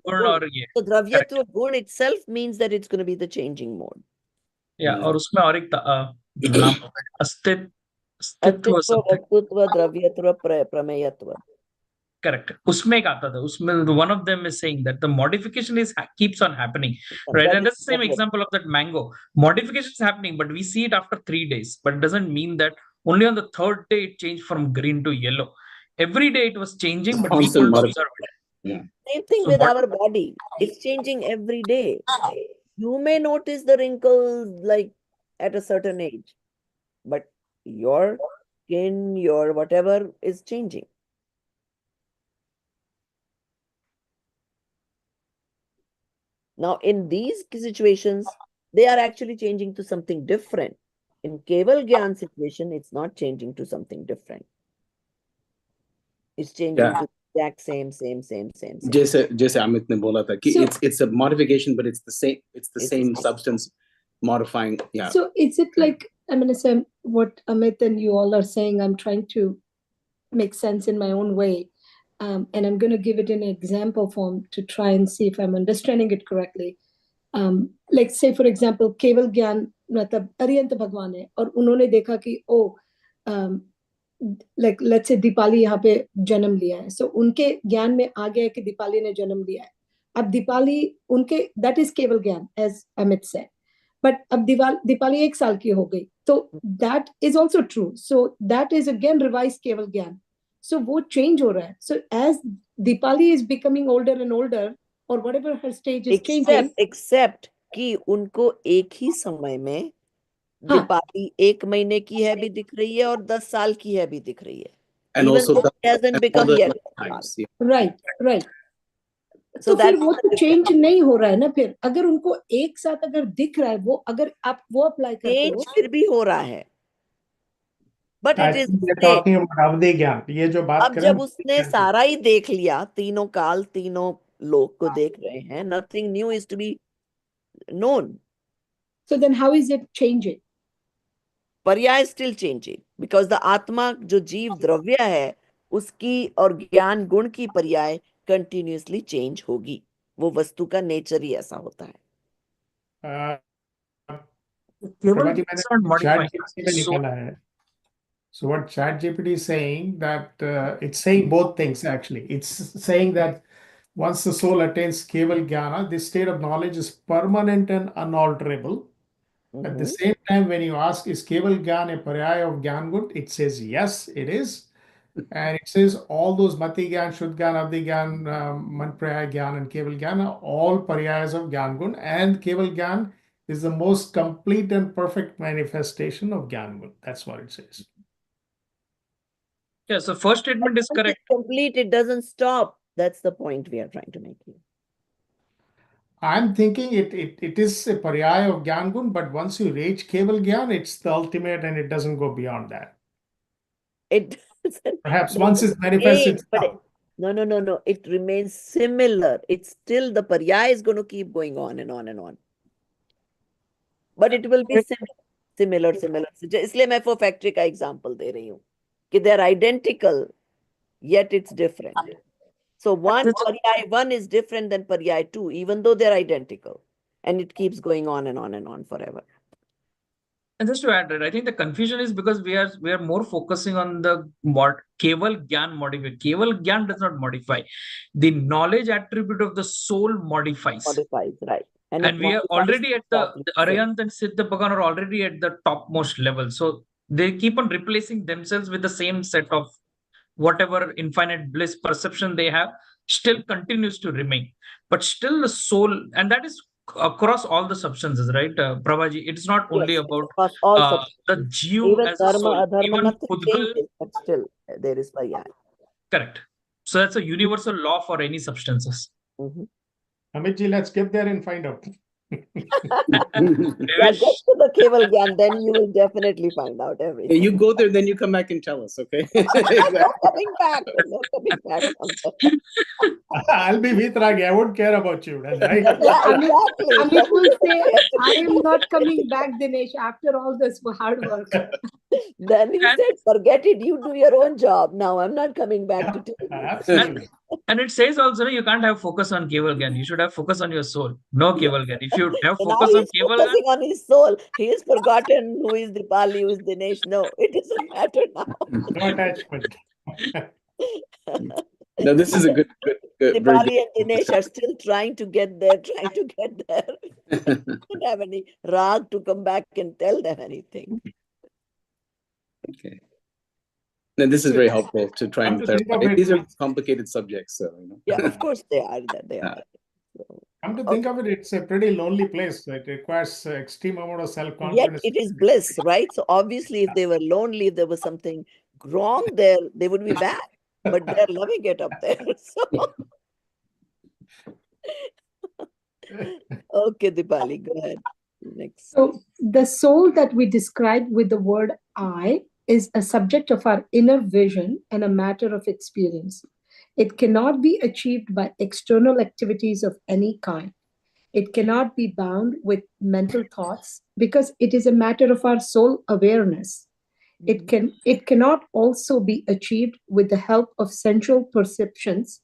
Gun or ye. So Dravyatva Gun itself means that it's going to be the changing mode. Yeah, और उसमें और एक नाम अस्तित्व वक्तृत्व द्रव्यत्व प्रमेयत्व. Correct. उसमें एक आता था. उसमें one of them is saying that the modification keeps on happening, right? And that's the same example of that mango. Modification is happening, but we see it after 3 days. But it doesn't mean that only on the third day it changed from green to yellow. Every day it was changing, but we couldn't observe it. Yeah. Same thing with our body. It's changing every day. You may notice the wrinkles like at a certain age, but your skin, your whatever is changing. Now, in these situations, they are actually changing to something different. In Keval Gyan situation, it's not changing to something different. It's changing to exact same. जैसे अमित ने बोला था कि it's a modification, but it's the same substance modifying. Yeah. So is it like, I mean, Sam, what Amit and you all are saying, I'm trying to make sense in my own way. And I'm going to give it in example form to try and see if I'm understanding it correctly. Like say, for example, केवल ज्ञान मतलब अरिहंत भगवान है और उन्होंने देखा कि like let's say Deepali यहाँ पे जन्म लिया है, so उनके ज्ञान में आ गया है कि दीपाली ने जन्म लिया है. अब दीपाली उनके that is केवल ज्ञान, as Amit said. But अब दीपाली 1 साल की हो गई, तो that is also true. So that is again revised केवल ज्ञान. So वो change हो रहा है. So as Dipali is becoming older and older, or whatever her stage is changing. Except कि उनको एक ही समय में दीपाली 1 महीने की है भी दिख रही है और 10 साल की है भी दिख रही है. And even also though it hasn't become yet. times, yeah. Right. So तो फिर वो तो चेंज नहीं हो रहा है ना. फिर अगर उनको एक साथ अगर दिख रहा है, वो अगर आप वो अप्लाई करते हो, फिर भी हो रहा है. But it is talking about अवधि ज्ञान. ये जो बात अब जब उसने सारा ही देख लिया, तीनों काल तीनों लोक को देख रहे हैं, nothing new is to be known. So then how is it changing? पर्याय still changing because the आत्मा जो जीव द्रव्य है उसकी और ज्ञान गुण की पर्याय continuously change होगी. वो वस्तु का नेचर ही ऐसा होता है. So what ChatGPT is saying that it's saying both things actually. It's saying that once the soul attains Keval Jnana, this state of knowledge is permanent and unalterable. At the same time, when you ask, is Keval Jnana a paryaya of Jnana Gun? It says yes, it is. And it says all those Mati Jnana, Shuddh Jnana, Abdi Jnana, Man Praya Jnana, and Keval Jnana, all paryayas of Jnana Gun. And Keval Jnana is the most complete and perfect manifestation of Jnana Gun. That's what it says. Yeah, so first statement is correct. It's complete, it doesn't stop. That's the point we are trying to make here. I'm thinking it is a paryaya of Gyan Gun, but once you reach Keval Gyan, it's the ultimate and it doesn't go beyond that. It perhaps once it's manifested. No. It remains similar. It's still the paryaya is going to keep going on and on and on. But it will be similar. इसलिए मैं for factory का example दे रही हूँ कि they are identical, yet it's different. So one is different than paryaya 2, even though they're identical, and it keeps going on and on and on forever. And just to add that, I think the confusion is because we are more focusing on the Keval Gyan modify. Keval Gyan does not modify. The knowledge attribute of the soul modifies. Right. And we are already at the Arihant and Siddha Bhagavan are already at the topmost level. So they keep on replacing themselves with the same set of whatever infinite bliss perception they have still continues to remain. But still the soul, and that is across all the substances, right, Prabhaji? It's not only about the Jeev as a soul. Even Pudgal, but still there is paryaya. Correct. So that's a universal law for any substances. Amitji, let's get there and find out. Get to the Keval Gyan, then you will definitely find out everything. Yeah, you go there, then you come back and tell us, okay? No coming back. I'll be Vitragi. I won't care about you. That's right. Exactly. Amit will say, I am not coming back, Dinesh, after all this hard work. Then he said, forget it. You do your own job. Now I'm not coming back to tell you. Absolutely. And it says also, you can't have focus on Keval Gyan. You should have focus on your soul. No Keval Gyan. If you have focus on Keval Gyan, focusing on his soul. He has forgotten who is Dipali, who is Dinesh. No, it doesn't matter now. No attachment. No, this is a good Dipali and Dinesh are still trying to get there. Don't have any rag to come back and tell them anything. Okay. No, this is very helpful to try and clarify. These are complicated subjects, so Yeah, of course they are. Come to think of it, it's a pretty lonely place. It requires extreme amount of self-confidence. Yet it is bliss, right? So obviously, if they were lonely, if there was something wrong there, they would be bad. But they're loving it up there. So. Okay, Dipali, go ahead. Next. So the soul that we describe with the word I is a subject of our inner vision and a matter of experience. It cannot be achieved by external activities of any kind. It cannot be bound with mental thoughts because it is a matter of our soul awareness. It cannot also be achieved with the help of sensual perceptions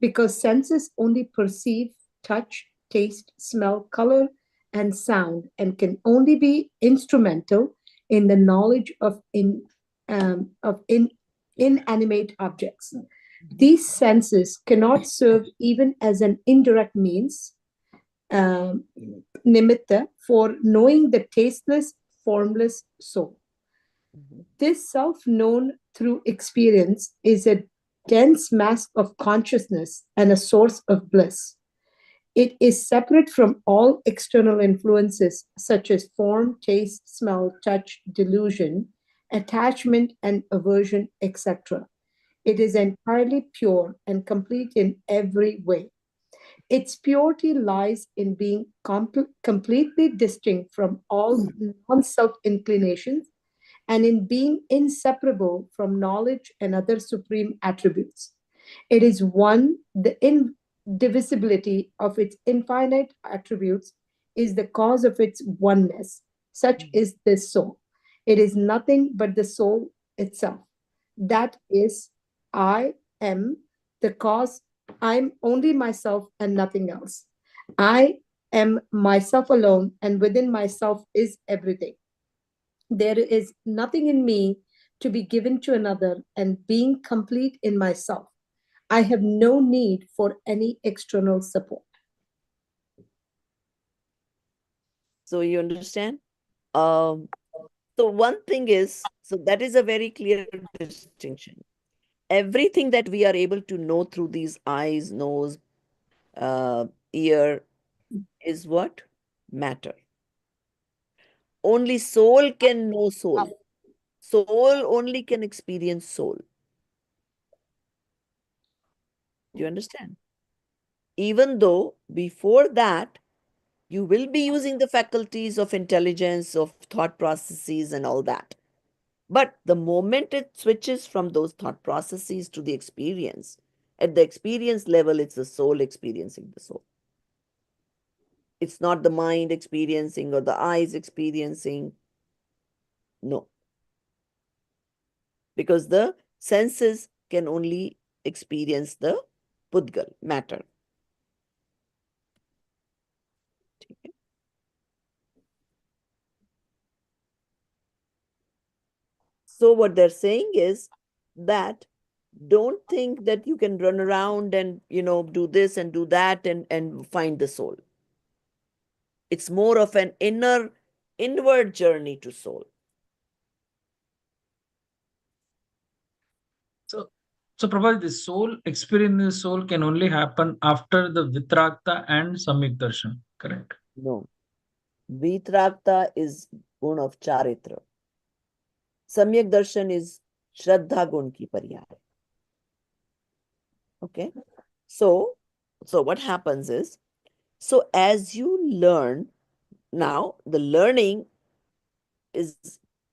because senses only perceive touch, taste, smell, color, and sound and can only be instrumental in the knowledge of inanimate objects. These senses cannot serve even as an indirect means, um, nimitta, for knowing the tasteless, formless soul. This self known through experience is a dense mask of consciousness and a source of bliss. It is separate from all external influences such as form, taste, smell, touch, delusion, attachment, and aversion, etc. It is entirely pure and complete in every way. Its purity lies in being completely distinct from all non self inclinations and in being inseparable from knowledge and other supreme attributes. It is one, the indivisibility of its infinite attributes is the cause of its oneness. Such is this soul. It is nothing but the soul itself. That is, I am the cause. I'm only myself and nothing else. I am myself alone, and within myself is everything. There is nothing in me to be given to another, and being complete in myself, I have no need for any external support. So you understand? Um, so one thing is, so that is a very clear distinction. Everything that we are able to know through these eyes, nose, ear is what? Matter. Only soul can know soul. Soul only can experience soul. Do you understand? Even though before that, you will be using the faculties of intelligence, of thought processes, and all that. But the moment it switches from those thought processes to the experience, at the experience level, it's the soul experiencing the soul. It's not the mind experiencing or the eyes experiencing. No. Because the senses can only experience the Pudgal, matter. So what they're saying is that don't think that you can run around and do this and do that and find the soul. It's more of an inward journey to soul. So Prabha, the soul experience in the soul can only happen after the Vitrakta and Samyak Darshan, correct? No. Vitrakta is gun of charitra. Samyak darshan is Shraddha gun ki pariyar. Okay. So what happens is, so as you learn, now the learning is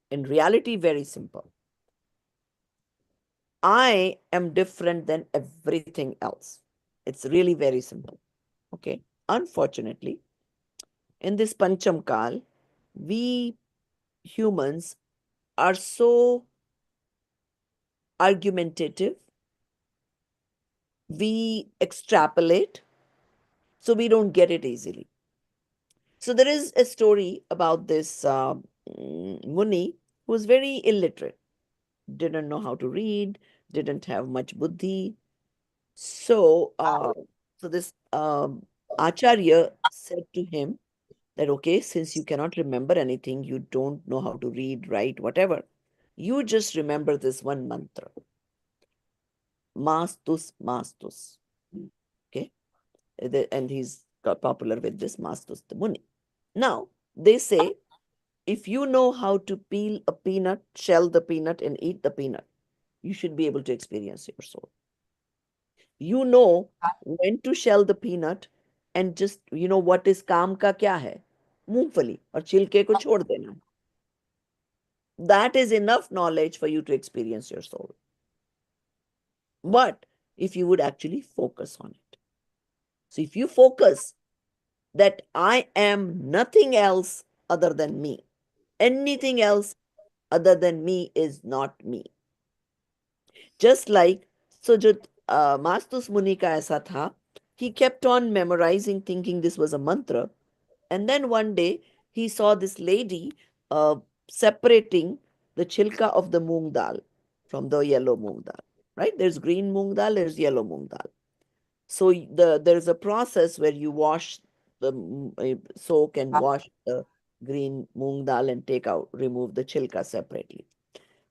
in reality very simple. I am different than everything else. It's really very simple. Okay. Unfortunately, in this Pancham Kal, we humans are so argumentative. We extrapolate, so we don't get it easily. So there is a story about this Muni who was very illiterate, didn't know how to read, didn't have much buddhi. So, this Acharya said to him that, okay, since you cannot remember anything, you don't know how to read, write, whatever, you just remember this one mantra, Mastus, Mastus. Okay. And he's got popular with this Mastus the Muni. Now, they say, if you know how to peel a peanut, shell the peanut, and eat the peanut, you should be able to experience your soul. You know when to shell the peanut and just, what is काम का क्या है? मूंगफली और छिलके को छोड़ देना. That is enough knowledge for you to experience your soul. But if you would actually focus on it. So if you focus that I am nothing else other than me, anything else other than me is not me. Just like, so जो Mastus Muni का ऐसा था, he kept on memorizing, thinking this was a mantra. And then one day he saw this lady separating the chilka of the moong dal from the yellow moong dal. Right? There's green moong dal, there's yellow moong dal. So there's a process where you wash soak and wash the green moong dal and remove the chilka separately.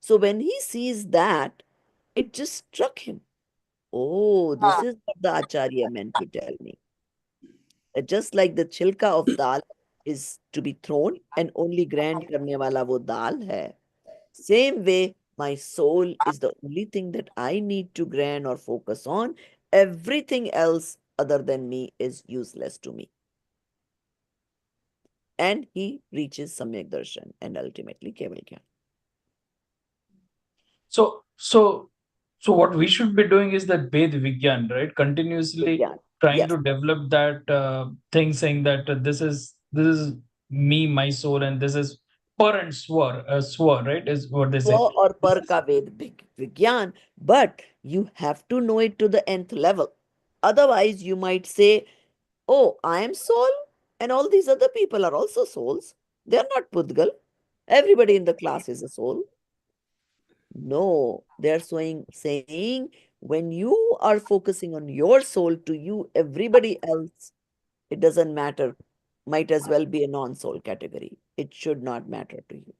So when he sees that, it just struck him. Oh, this is what the Acharya meant to tell me. That just like the chilka of dal is to be thrown and only grind karne wala wo dal hai. Same way, my soul is the only thing that I need to grind or focus on. Everything else other than me is useless to me. And he reaches Samyak Darshan and ultimately Keval Gyan. So what we should be doing is that Ved Vigyan, right? Continuously Vigyan, trying yes. to develop that thing, saying that this is me, my soul, and this is par and swar, right? Is what they say. Swa or par ka Ved Vigyan, but you have to know it to the nth level. Otherwise, you might say, oh, I am soul, and all these other people are also souls. They are not Pudgal. Everybody in the class is a soul. No, they're saying when you are focusing on your soul, to you, everybody else, it doesn't matter. Might as well be a non-soul category. It should not matter to you.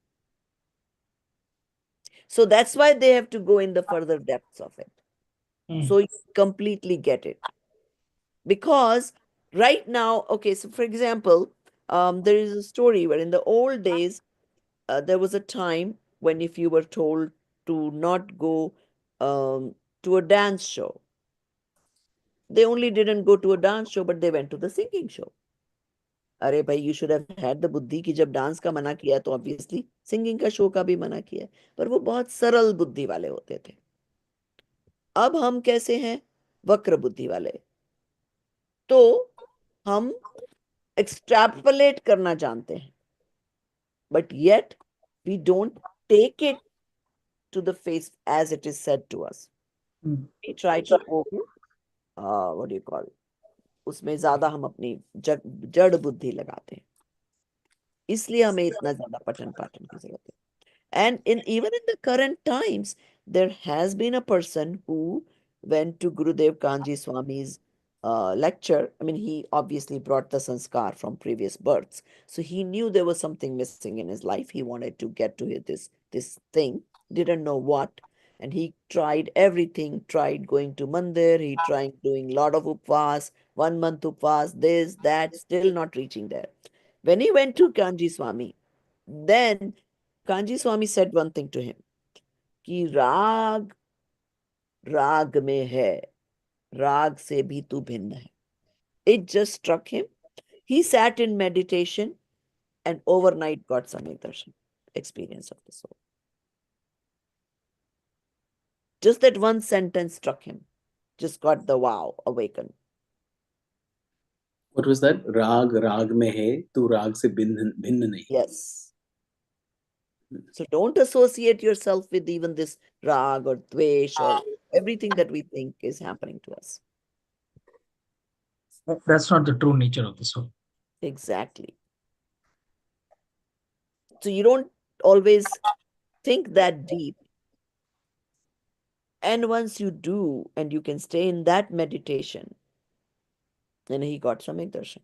So that's why they have to go in the further depths of it. So you completely get it. Because right now, okay, so for example, there is a story where in the old days, there was a time when if you were told to not go to a dance show, they only didn't go to a dance show, but they went to the singing show. अरे भाई, you should have had the बुद्धि कि जब dance का मना किया तो obviously singing का शो का भी मना किया है। पर वो बहुत सरल बुद्धि वाले होते थे। अब हम कैसे हैं? वक्र बुद्धि वाले। तो हम एक्सट्रैपोलेट करना जानते हैं, but yet we don't take it to the face as it is said to us. We try to what do you call, उसमें ज्यादा हम अपनी जड़ बुद्धि लगाते हैं, इसलिए हमें इतना ज्यादा पठन पाठन की जरूरत है. And even in the current times, there has been a person who went to Gurudev Kanji Swami's lecture. I mean, he obviously brought the sanskar from previous births, so he knew there was something missing in his life. He wanted to get to this thing, didn't know what, and he tried everything. Tried going to mandir. He tried doing lot of upvas, 1 month upvas, this that, still not reaching there. When he went to Kanji Swami, then Kanji Swami said one thing to him, कि राग राग में है, राग से भी तू भिन्न है. It just struck him. He sat in meditation and overnight got Samyak Darshan, experience of the soul. Just that one sentence struck him. Just got the wow, awakened. What was that? Rag, rag mein hai, tu rag se bhinna nahi. Yes. So don't associate yourself with even this rag or dvesh or everything that we think is happening to us. That's not the true nature of the soul. Exactly. So you don't always think that deep. And once you do, and you can stay in that meditation, then he got Samyak Darshan.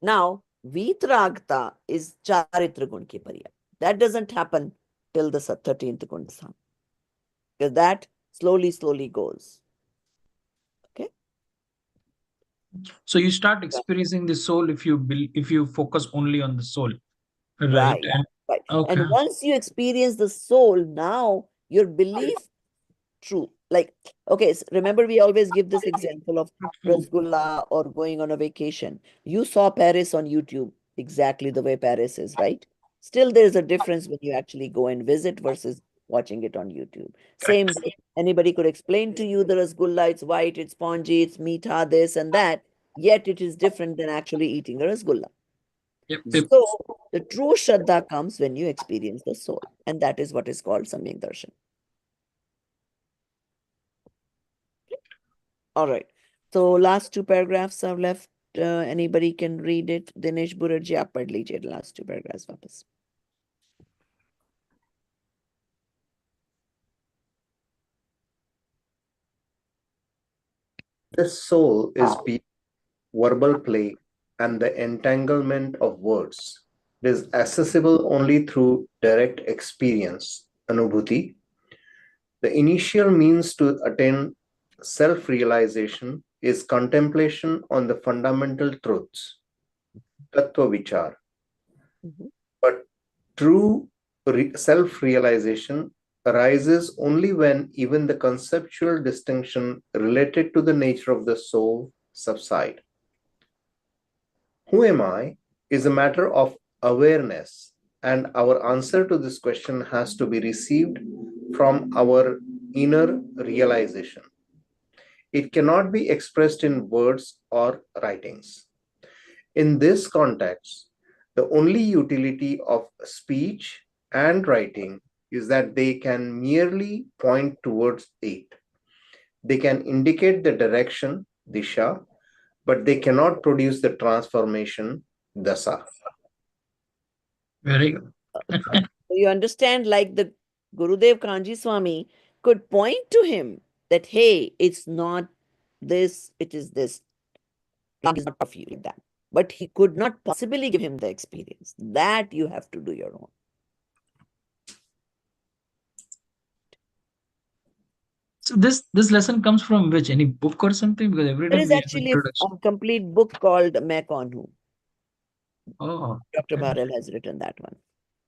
Now, Vitragta is Charitra Gun ki pariya. That doesn't happen till the 13th Gun Sthan. Because that slowly goes. Okay? So you start experiencing the soul if you focus only on the soul, right? Right. Right. Okay. And once you experience the soul, now your belief true. Like, okay, remember we always give this example of Rasgulla or going on a vacation. You saw Paris on YouTube, exactly the way Paris is, right? Still, there's a difference when you actually go and visit versus watching it on YouTube. Same way, anybody could explain to you the rasgulla, it's white, it's spongy, it's meetha, this and that, yet it is different than actually eating a rasgulla. Yep. So the true Shraddha comes when you experience the soul, and that is what is called Samyak Darshan. All right. So last two paragraphs are left. Anybody can read it. Dinesh Burarji, आप पढ़ लीजिए last two paragraphs वापस. This soul is beyond verbal play and the entanglement of words. It is accessible only through direct experience, anubhuti. The initial means to attain self-realization is contemplation on the fundamental truths, tattva vichar. But true self-realization arises only when even the conceptual distinction related to the nature of the soul subside. Who am I is a matter of awareness, and our answer to this question has to be received from our inner realization. It cannot be expressed in words or writings. In this context, the only utility of speech and writing is that they can merely point towards it. They can indicate the direction, disha, but they cannot produce the transformation, dasa. Very good. You understand, like the Gurudev Kanji Swami could point to him that, hey, it's not this, it is this. It is not of you, like that. But he could not possibly give him the experience. That you have to do your own. So this lesson comes from which? Any book or something? Because every There time is we have actually introduction. a complete book called Main Kaun Hoon. Oh, Dr. okay. Bharel has written that one.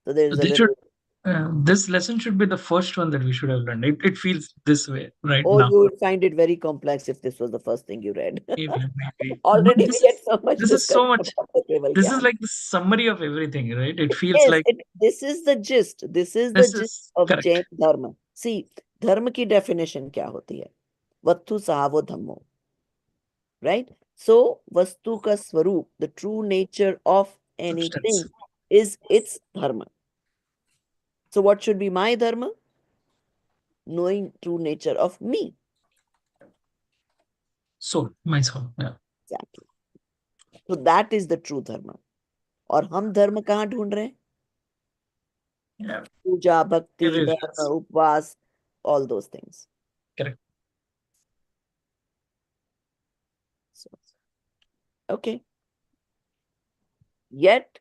So there is So a little. this lesson should be the first one that we should have learned. It feels this way right Oh, now. you would find it very complex if this was the first thing you read. Maybe. Already But we get so much this is so discussion much. about the Keval This is Gyan. like the summary of everything, right? It feels Yes, like this is the gist. This is the this gist is of correct. Jain Dharma. See, धर्म की definition क्या होती है? वस्तु सहावो धम्मो. Right? So, vastu ka swarup, the true nature of anything, Substance. is its dharma. So, what should be my dharma? Knowing true nature of me. Soul, my soul. Yeah. Exactly. So, that is the true dharma. और हम धर्म कहाँ ढूंढ रहे हैं? Yeah. पूजा, भक्ति, Everywhere धर्म, else. उपवास, all those things. Correct. So, okay. Yet,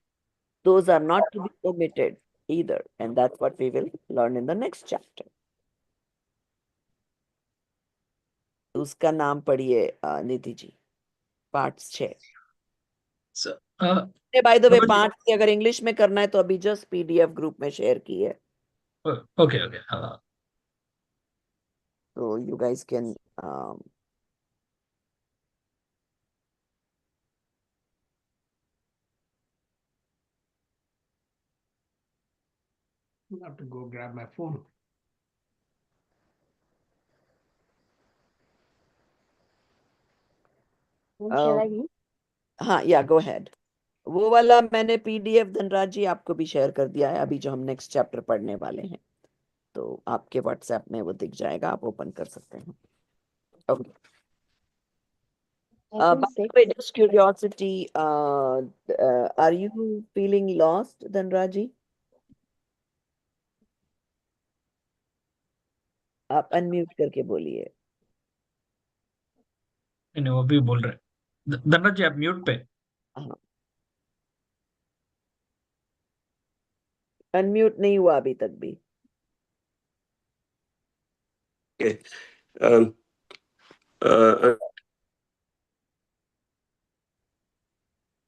those are not to be omitted either. And that's what we will learn in the next chapter. उसका नाम पढ़िए Nidhi ji, part 6. So, by the way Prabha ji- 5 की अगर English में करना है तो अभी जस्ट पीडीएफ ग्रुप में शेयर की है. okay. So you guys can I'll have to go grab my phone. हाँ, या गो अहेड. वो वाला मैंने पीडीएफ धनराज जी आपको भी शेयर कर दिया है अभी जो हम नेक्स्ट चैप्टर पढ़ने वाले हैं, तो आपके व्हाट्सएप में वो दिख जाएगा, आप ओपन कर सकते हैं. Okay. By the way, just curiosity, are you feeling lost, Dhanraji? आप अनम्यूट करके बोलिए. नहीं वो भी बोल रहे. धनराज जी आप म्यूट पे. हाँ, अनम्यूट नहीं हुआ अभी तक भी. Okay. Uh,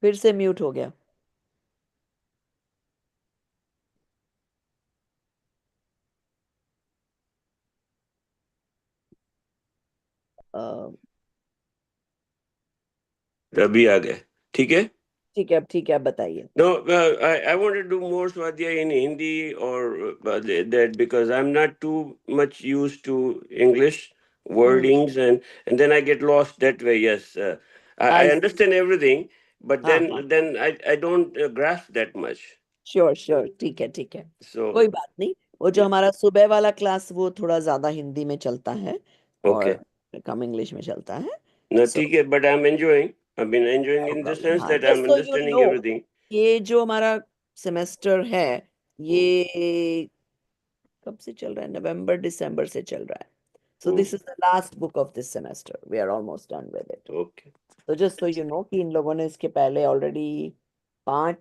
फिर से म्यूट हो गया. अभी आ गए. ठीक है. ठीक है, अब बताइए। No, I want to do more Swadhyay in Hindi or that because I'm not too much used to English wordings and then I get lost that way. Yes, I I understand everything, but हाँ then I don't grasp that much. Sure ठीक है कोई So बात नहीं। वो जो yeah, हमारा सुबह वाला क्लास वो थोड़ा ज्यादा हिंदी में चलता है okay. और कम इंग्लिश में चलता है। No, सो ठीक है, but I'm enjoying. I've been enjoying no in the problem. sense हाँ, that I'm just so you understanding no, everything. ये जो हमारा सेमेस्टर है Hmm. ये कब से चल रहा है? नवंबर दिसंबर से चल रहा है। So Hmm. This is the last book of this semester, we are almost done with it. Okay. तो जस्ट सो यू नो कि इन लोगों ने इसके पहले ऑलरेडी पांच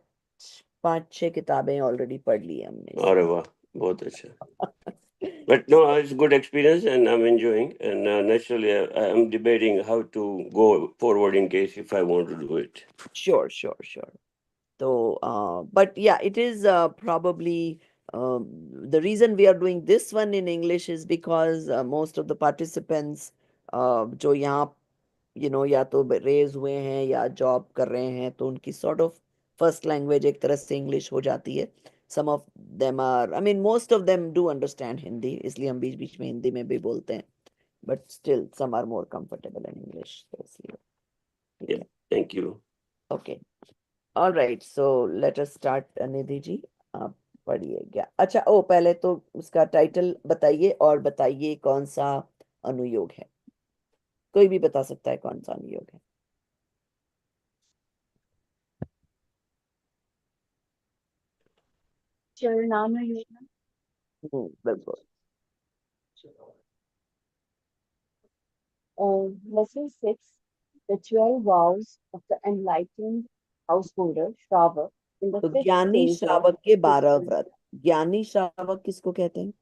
पांच छह किताबें ऑलरेडी पढ़ ली है हमने अरे इसकी। वाह, बहुत अच्छा. But no, it's good experience and I'm enjoying. And naturally, I'm debating how to go forward in case if I want to do it. Sure. So, but yeah, it is probably the reason we are doing this one in English is because most of the participants जो यहाँ या तो raise हुए हैं या job कर रहे हैं, तो उनकी सॉर्ट ऑफ फर्स्ट लैंग्वेज एक तरह से इंग्लिश हो जाती है। Some of them are, I mean most of them do understand Hindi, इसलिए हम बीच बीच में हिंदी में भी बोलते हैं, but still some are more comfortable in English, तो इसलिए ठीक Yeah, है। thank you. Okay, all right, so let us start. Nidhi ji आप पढ़िए क्या? अच्छा, ओ पहले तो उसका टाइटल बताइए और बताइए कौन सा अनुयोग है। कोई भी बता सकता है कौन सा अनुयोग है। चरणानुयोग। बिल्कुल। Lesson 6, the 12 vows of the enlightened householder, Shravak, in the तो fifth ज्ञानी phase of श्रावक के 12 his व्रत। ज्ञानी श्रावक किसको कहते हैं?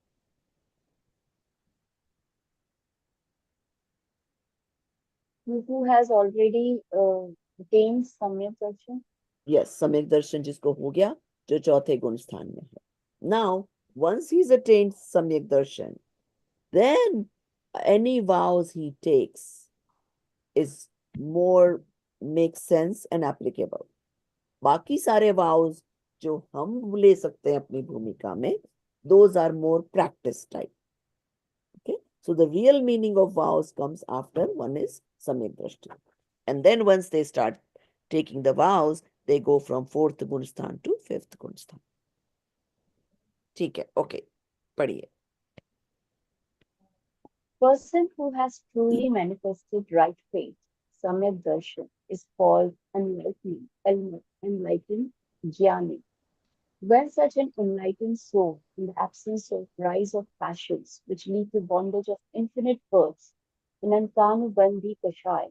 who has already attained Samyak Darshan. Yes, सम्यक दर्शन जिसको हो गया, जो चौथे गुण स्थान में है। नाउ once he's attained सम्यक दर्शन, then any vows he takes is more makes sense and applicable. बाकी सारे vows जो हम ले सकते हैं अपनी भूमिका में, those are more practice type. Okay, so the real meaning of vows comes after one is samyak drashti, and then once they start taking the vows, they go from fourth gunsthan to fifth gunsthan. ठीक है, okay, पढ़िए। Person who has truly manifested right faith, Samyak Darshan, is called enlightened Jnani. When such an enlightened soul, in the absence of rise of passions which lead to bondage of infinite births, in Antanubandhi Kashai,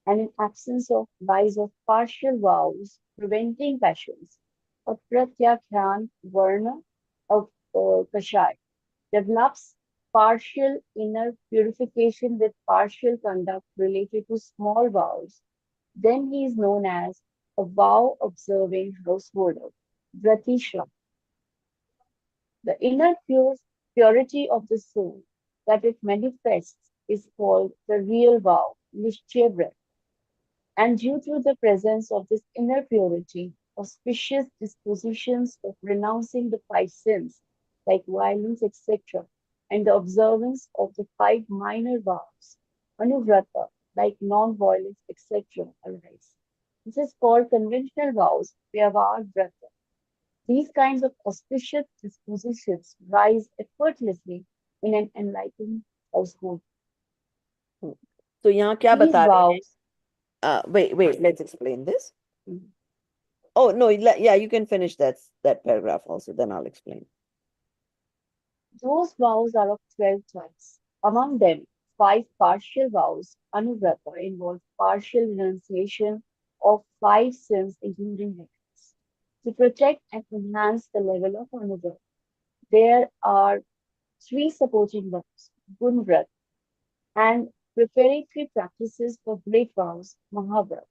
and in absence of rise of partial vows preventing passions, a Pratyakhyan Varna of Kashai develops partial inner purification with partial conduct related to small vows, then he is known as a vow observing householder, Vratishram. The inner purity of the soul that it manifests is called the real vow, Nishchevrat. And due to the presence of this inner purity, auspicious dispositions of renouncing the five sins, like violence, etc., and the observance of the five minor vows, anuvrata, like non-violence, etc., arise. This is called conventional vows, vyavahar vrata. These kinds of auspicious dispositions rise effortlessly in an enlightened household. तो यहाँ क्या These बता रहे हैं? vows. Wait, let's explain this. Mhm. Oh no, yeah, you can finish that paragraph also, then I'll explain. Those vows are of 12 types. Among them, 5 partial vows, anuvrata, involve partial renunciation of 5 sins, including negatives. To protect and enhance the level of anuvrata, there are 3 supporting vows, gunvrat, and preparatory practices for great vows, mahavrat.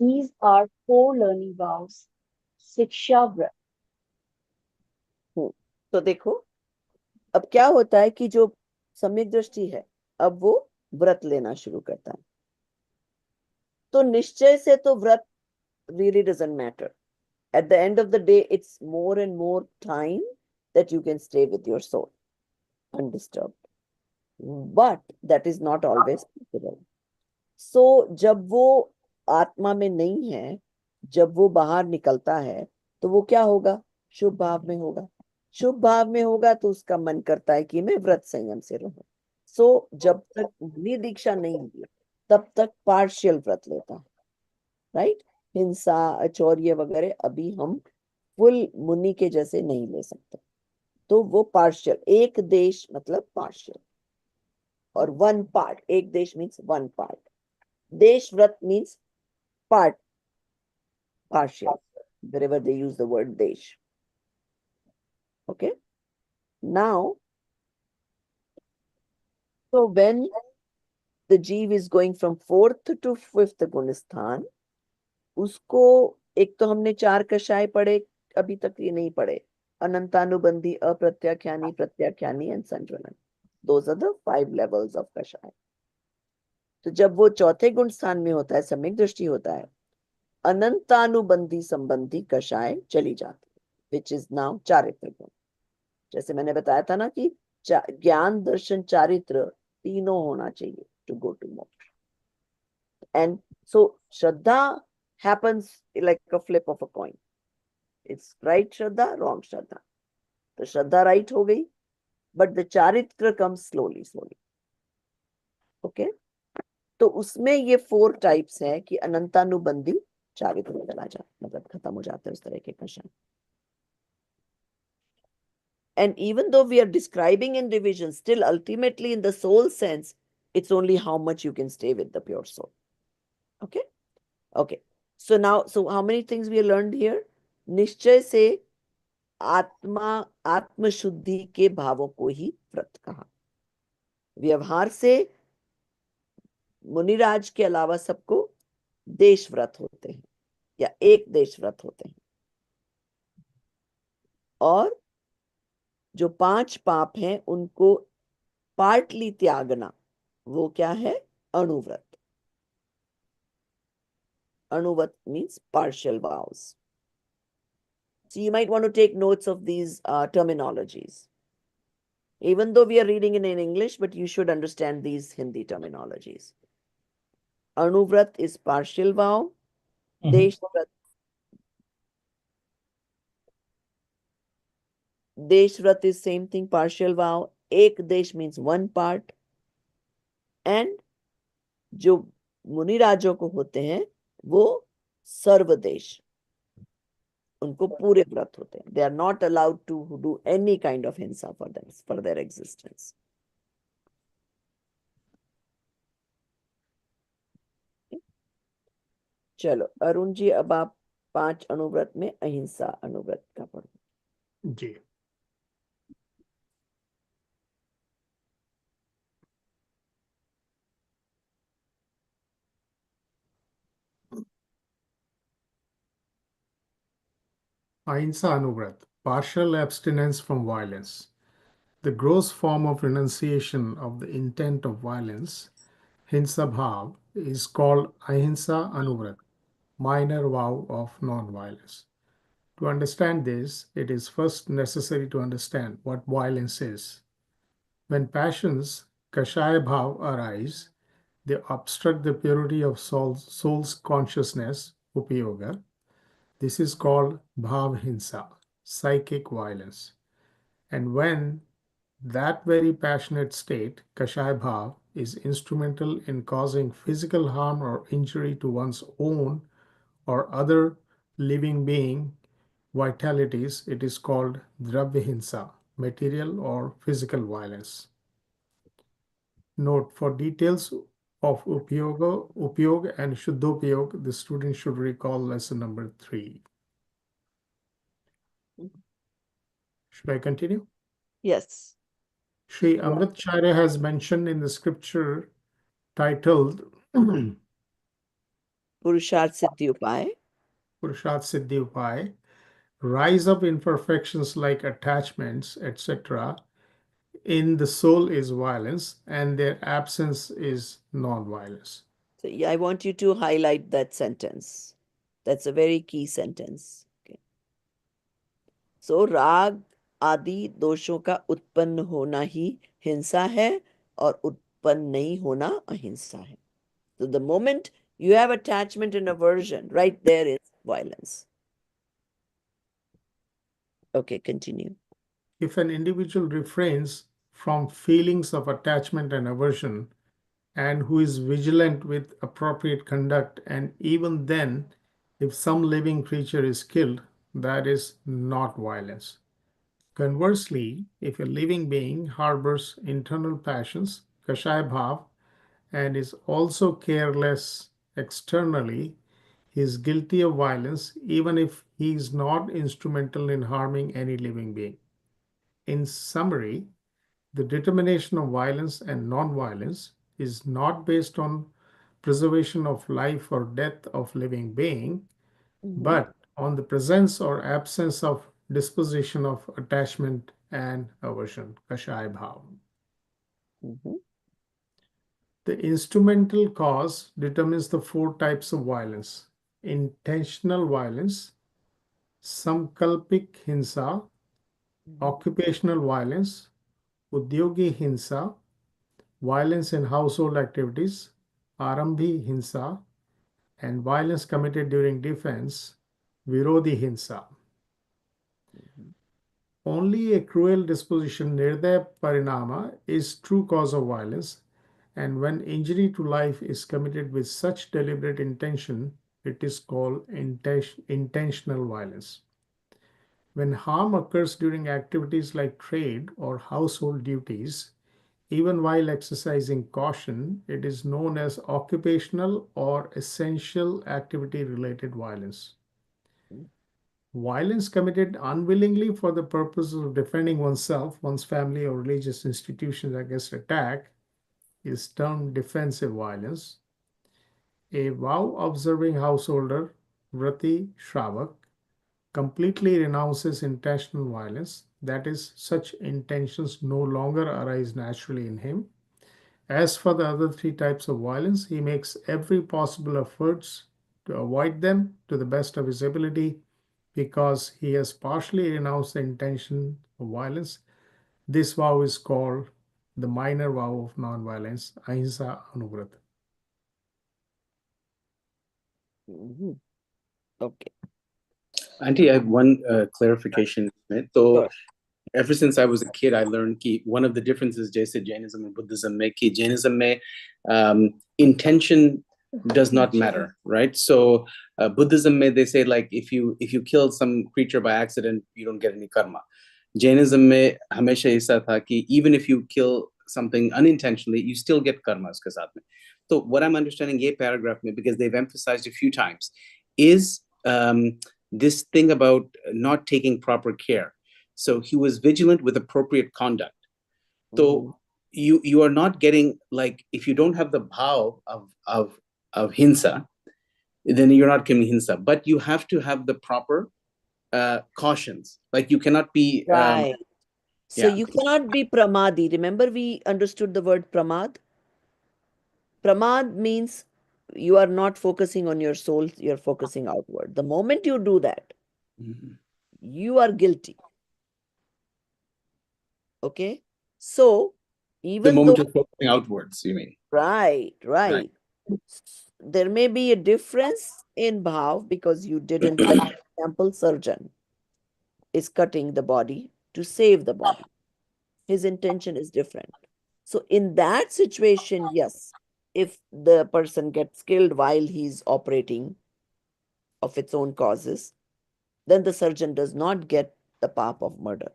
These are 4 learning vows, sikshavrat. तो देखो, अब क्या होता है कि जो सम्यक दृष्टि है, अब वो व्रत लेना शुरू करता है। तो निश्चय से तो व्रत really doesn't matter. At the end of the day, it's more and more time that you can stay with your soul undisturbed. But that is not always possible. So जब वो आत्मा में नहीं है, जब वो बाहर निकलता है, तो वो क्या होगा? शुभ भाव में होगा। शुभ भाव में होगा तो उसका मन करता है कि मैं व्रत संयम से रहूं। सो जब तक मुनि दीक्षा नहीं ली, तब तक पार्शियल व्रत लेता है, राइट? हिंसा, अचौर्य वगैरह अभी हम फुल मुनि के जैसे नहीं ले सकते। तो वो पार्शियल, एक देश मतलब पार्शियल, और वन पार्ट, एक देश मीन्स वन पार्ट। देश व्रत means part, partial, wherever they use the word desh. Okay. Now, so when the jeev is going from fourth to fifth गुणस्थान, उसको एक तो हमने 4 कषाय पढ़े, अभी तक ये नहीं पढ़े, अनंतानुबंधी, अप्रत्याख्यानी, प्रत्याख्यानी and संज्वलन. Those are the 5 levels of कषाय. तो जब वो चौथे गुण स्थान में होता है, सम्यक दृष्टि होता है, अनंतानुबंधी संबंधी कषाय चली जाती है, विच इज नाउ चारित्र गुण. जैसे मैंने बताया था ना कि ज्ञान, दर्शन, चारित्र तीनों होना चाहिए टू गो टू मोक्ष. And so Shraddha happens like a flip of a coin. It's right Shraddha, wrong श्रद्धा. तो श्रद्धा राइट हो गई, बट द चारित्र comes slowly. ओके. तो उसमें ये 4 टाइप्स है कि अनंतानुबंधी चारित्र में चला जाता, मतलब खत्म हो जाता है उस तरह के कषाय. And even though we are describing in division, still ultimately in the soul sense, it's only how much you can stay with the pure soul. Okay? Okay. So now, so how many things we learned here? निश्चय से आत्म शुद्धि के भावों को ही व्रत कहा. व्यवहार से मुनिराज के अलावा सबको देश व्रत होते हैं या एक देश व्रत होते हैं. और जो 5 पाप हैं उनको पार्टली त्यागना, वो क्या है? अणुव्रत. अणुव्रत means partial vows. So you might want to take notes of these terminologies. Even though we are reading in English, but you should understand these Hindi terminologies. Anuvrat is partial vow. Deshvrat. Deshvrat is same thing, partial vow. Ek desh means one part. And जो मुनि राजों को होते हैं वो सर्वदेश, उनको पूरे व्रत होते हैं. They are not allowed to do any kind of hinsa for them, for their existence. चलो अरुण जी, अब आप 5 अनुव्रत में अहिंसा अनुव्रत का पढ़ो. जी. Ahimsa Anuvrat, partial abstinence from violence. The gross form of renunciation of the intent of violence, Hinsa Bhav, is called Ahimsa Anuvrat, minor vow of non-violence. To understand this, it is first necessary to understand what violence is. When passions, Kashaya Bhav, arise, they obstruct the purity of soul's consciousness, Upayoga. This is called Bhav Hinsa, psychic violence. And when that very passionate state, Kashaya Bhav, is instrumental in causing physical harm or injury to one's own or other living being vitalities, it is called Dravya Hinsa, material or physical violence. Note, for details of Upyog and Shuddhopyog, the student should recall lesson number 3. Should I continue? Yes. Sri Amritacharya has mentioned in the scripture titled Purusharth Siddhi Upay. Purusharth Siddhi Upay, rise of imperfections like attachments, etc., in the soul is violence and their absence is non-violence. So I want you to highlight that sentence. That's a very key sentence. Okay. So राग आदि दोषों का उत्पन्न होना ही हिंसा है और उत्पन्न नहीं होना अहिंसा है. So the moment you have attachment and aversion, right there is violence. Okay, continue. If an individual refrains from feelings of attachment and aversion, and who is vigilant with appropriate conduct, and even then, if some living creature is killed, that is not violence. Conversely, if a living being harbors internal passions, kashaya bhav, and is also careless externally, he is guilty of violence even if he is not instrumental in harming any living being. In summary, the determination of violence and non-violence is not based on preservation of life or death of living being, but on the presence or absence of disposition of attachment and aversion, kashaya bhav. Mhm. The instrumental cause determines the four types of violence: intentional violence, samkalpik hinsa, occupational violence, udyogi hinsa, violence in household activities, arambhi hinsa, and violence committed during defense, virodhi hinsa. Only a cruel disposition, nirdaya parinama, is true cause of violence, and when injury to life is committed with such deliberate intention, it is called intentional violence. When harm occurs during activities like trade or household duties, even while exercising caution, it is known as occupational or essential activity related violence. Violence committed unwillingly for the purpose of defending oneself, one's family, or religious institutions against attack is termed defensive violence. A vow observing householder, Vrati Shravak, completely renounces intentional violence, that is, such intentions no longer arise naturally in him. As for the other three types of violence, he makes every possible efforts to avoid them to the best of his ability because he has partially renounced the intention of violence. This vow is called the minor vow of non-violence, ahimsa anuvrata. Mhm. Okay. Auntie, I have one clarification. So, Sure. ever since I was a kid, I learned that one of the differences, Jaise Jainism and Buddhism, mein, ki Jainism mein, intention does not matter, right? So, Buddhism mein, they say like if you kill some creature by accident, you don't get any karma. Jainism में हमेशा ऐसा था कि even if you kill something unintentionally, you still get karma उसके साथ में. So what I'm understanding ये paragraph में, because they've emphasized a few times, is this thing about not taking proper care. So he was vigilant with appropriate conduct. So you are not getting, like, if you don't have the bhav of hinsa, then you're not committing hinsa. But you have to have the proper cautions. Like you cannot be Right. So yeah. you cannot be pramadi. Remember, we understood the word pramad? Pramad means you are not focusing on your soul, you're focusing outward. The moment you do that, you are guilty. Okay? So, The even moment though, you're focusing outwards, you mean? right. There may be a difference in bhav because you didn't, like, for example, surgeon is cutting the body to save the body. His intention is different. So, in that situation, yes, if the person gets killed while he's operating of its own causes, then the surgeon does not get the path of murder.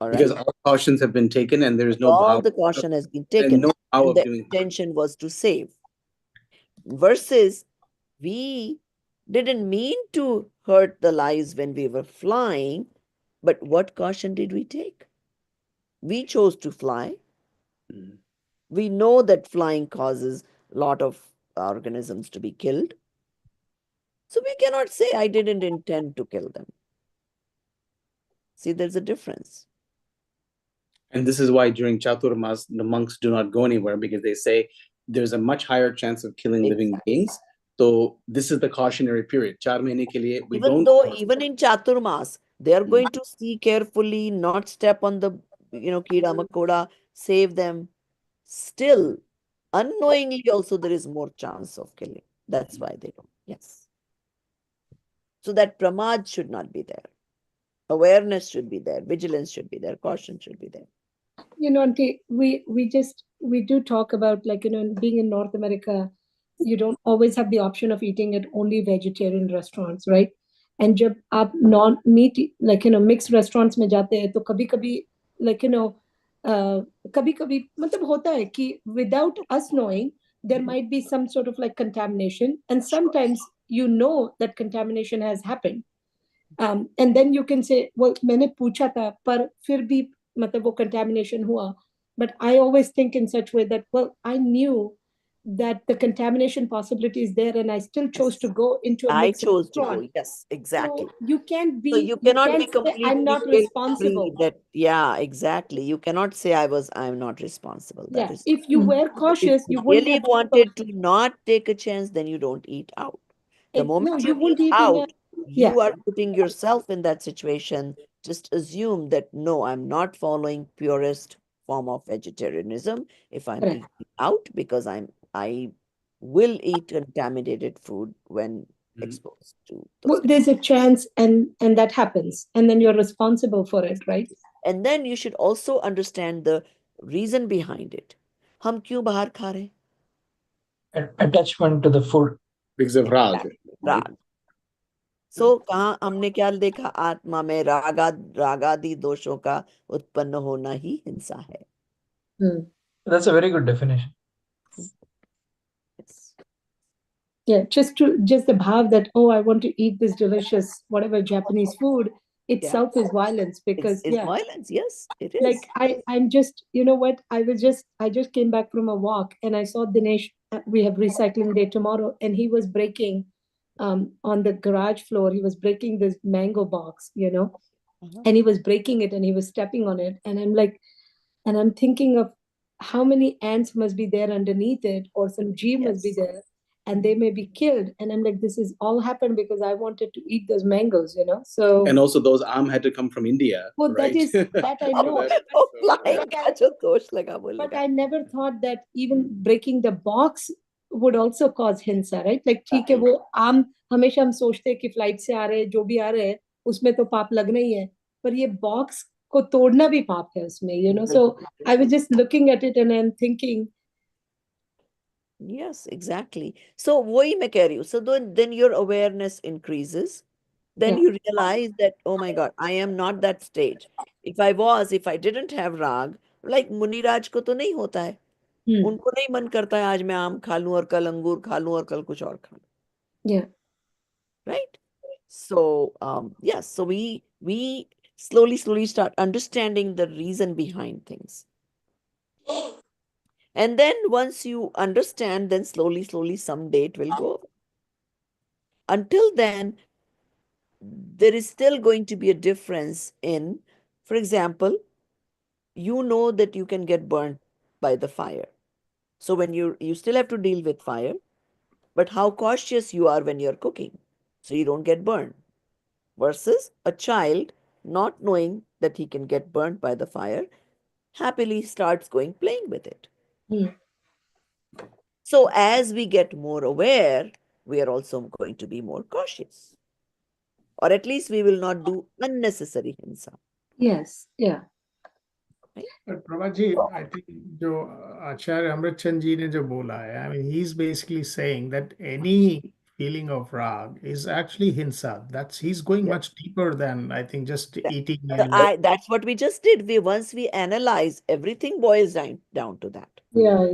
All Because right? all cautions have been taken and there is no All bhav the caution has been and taken, no bhav and of the doing. intention was to save. Versus, we didn't mean to hurt the lives when we were flying, but what caution did we take? We chose to fly. We know that flying causes a lot of organisms to be killed. So we cannot say, I didn't intend to kill them. See, there's a difference. And this is why during Chaturmas, the monks do not go anywhere, because they say there's a much higher chance of killing living beings So this is the cautionary period. 4 mahine ke liye we Even don't. though, even in Chaturmas, they are going to see carefully, not step on the, Kida Makoda, save them. Still, unknowingly also there is more chance of killing. That's why they don't. Yes. So that pramad should not be there. Awareness should be there. Vigilance should be there. Caution should be there. Auntie, we do talk about, like, being in North America, you don't always have the option of eating at only vegetarian restaurants, right? And जब आप non meat, like, mixed restaurants में जाते हैं, तो कभी कभी, like, कभी कभी मतलब होता है कि without us knowing there might be some sort of like contamination, and sometimes that contamination has happened. And then you can say, well, मैंने पूछा था पर फिर भी मतलब वो contamination हुआ. But I always think in such way that, well, I knew that the contamination possibility is there, and I still chose to go into a I mixed chose to go. restaurant. Yes, exactly. So you can't So you cannot be say I'm completely not guilt-free responsible. that, yeah, exactly. You cannot say I'm not responsible. That Yeah, is, if you were if cautious, you you wouldn't really have wanted to not take a chance, then you don't eat out. The no, moment you you wouldn't eat eat in a, out, yeah, you are putting yourself in that situation. Just assume that no, I'm not following purest form of vegetarianism if I'm correct. eating out, because I will eat contaminated food when exposed to those Well, kinds. there's a chance, and that happens, and then you're responsible for it, right? And then you should also understand the reason behind it. हम क्यों बाहर खा रहे हैं? Attachment to the food. Because of rag. Exactly. राग. So कहाँ हमने क्या देखा? आत्मा में रागादि दोषों का उत्पन्न होना ही हिंसा है. That's a very good definition. Yes. Yeah, just the bhav that, oh, I want to eat this delicious whatever Japanese food itself is violence, because It's violence. Yes, it is. like I'm just, what, I just came back from a walk and I saw Dinesh. We have recycling day tomorrow, and he was breaking on the garage floor. He was breaking this mango box, and he was breaking it and he was stepping on it, and I'm thinking of how many ants must be there underneath it, or some G must be Yes. there, and they may be killed. And I'm like, this is all happened because I wanted to eat those mangoes, So And also those had to come from India, well, right? that I know. Oh, flying का जो दोष लगा बोलने But का. I never thought that even breaking the box would also cause hinsa, right? Like, ठीक है, वो आम हमेशा हम सोचते हैं कि फ्लाइट से आ रहे हैं, जो भी आ रहे हैं उसमें तो पाप लगना ही है, पर ये बॉक्स को तोड़ना भी पाप है उसमें, So I was just looking at it and I'm thinking, Yes, exactly. So वही मैं कह रही हूँ. So then your awareness increases. Then Yeah. you realize that, oh my God, I am not that stage. If I didn't have rag, like मुनिराज को तो नहीं होता है. उनको नहीं मन करता है आज मैं आम खा लूं और कल अंगूर खा लूं और कल कुछ और खा लूं. Yeah. Right? So yes, so we slowly start understanding the reason behind things. And then once you understand, then slowly someday it will go. Until then, there is still going to be a difference in, for example, you know that you can get burnt by the fire. So when you still have to deal with fire, but how cautious you are when you're cooking so you don't get burned. Versus a child not knowing that he can get burnt by the fire, happily starts going playing with it. So as we get more aware, we are also going to be more cautious. Or at least we will not do unnecessary hinsa. Yes. Yeah. But Prabhaji, I think जो आचार्य अमृतचंद जी ने जो बोला है, I mean, he's basically saying that any feeling of rag is actually hinsa. He's going much deeper than, I think, just eating and That's what we just did. Once we analyze, everything boils down to that. Yeah.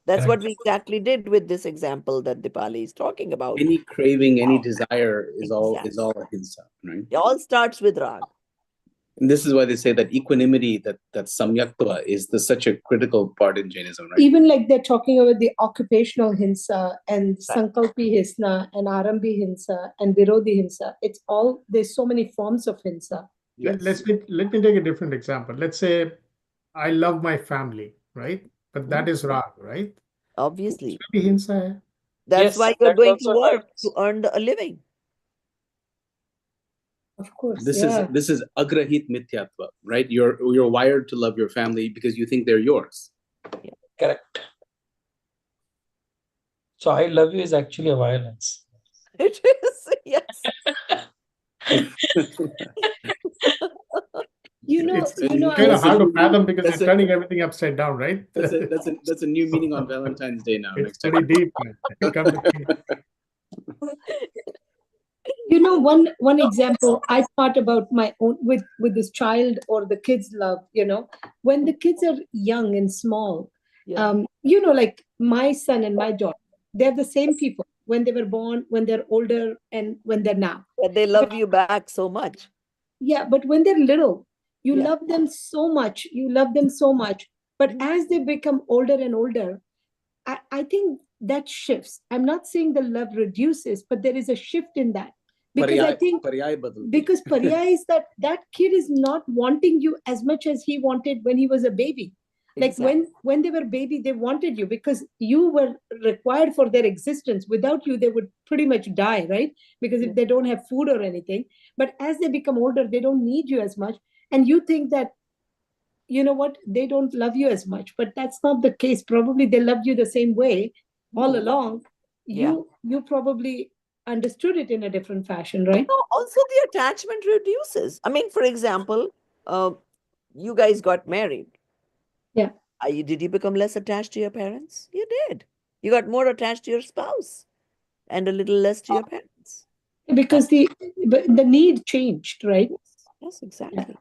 That's Correct. what we exactly did with this example that Dipali is talking about. Any craving, any desire is all Exactly. a hinsa, right? It all starts with rag. And this is why they say that equanimity, that samyaktva, is such a critical part in Jainism, right? Even like they're talking about the occupational hinsa and sankalpi hisna and arambi hinsa and virodhi hinsa. It's all, there's so many forms of hinsa. let me take a different example. Let's say I love my family, right? But that is rag, right? Obviously. उसमें भी हिंसा है. That's Yes, why you're that's going to also work nice. to earn a living. Of course, This yeah. is agrahit mithyatva, right? You're wired to love your family because you think they're yours. Correct. So I love you is actually a violence. It is, yes. It's Kind of that's hard a to fathom because that's you're a turning everything upside down, right? that's a new meaning on Valentine's Day now. It's Next time. pretty deep, man. Come to think. One example I thought about my own with this child or the kids love, when the kids are young and small, Yeah. like my son and my daughter, they're the same people when they were born, when they're older, and when they're now. But they love you back so much. Yeah, but when they're little, you Yeah. love them so much. You love them so much. But as they become older and older, I think that shifts. I'm not saying the love reduces, but there is a shift in that. Because I think because Parya is that kid is not wanting you as much as he wanted when he was a baby. Like Exactly. when they were baby, they wanted you because you were required for their existence. Without you, they would pretty much die, right? Because if they don't have food or anything. But as they become older, they don't need you as much. And you think that, you know what, they don't love you as much. But that's not the case. Probably they loved you the same way all along. Yeah. You probably understood it in a different fashion, right? No, also the attachment reduces. I mean, for example, you guys got married. Yeah. Did you become less attached to your parents? You did. You got more attached to your spouse and a little less to your parents. Because the need changed, right? Yes, exactly.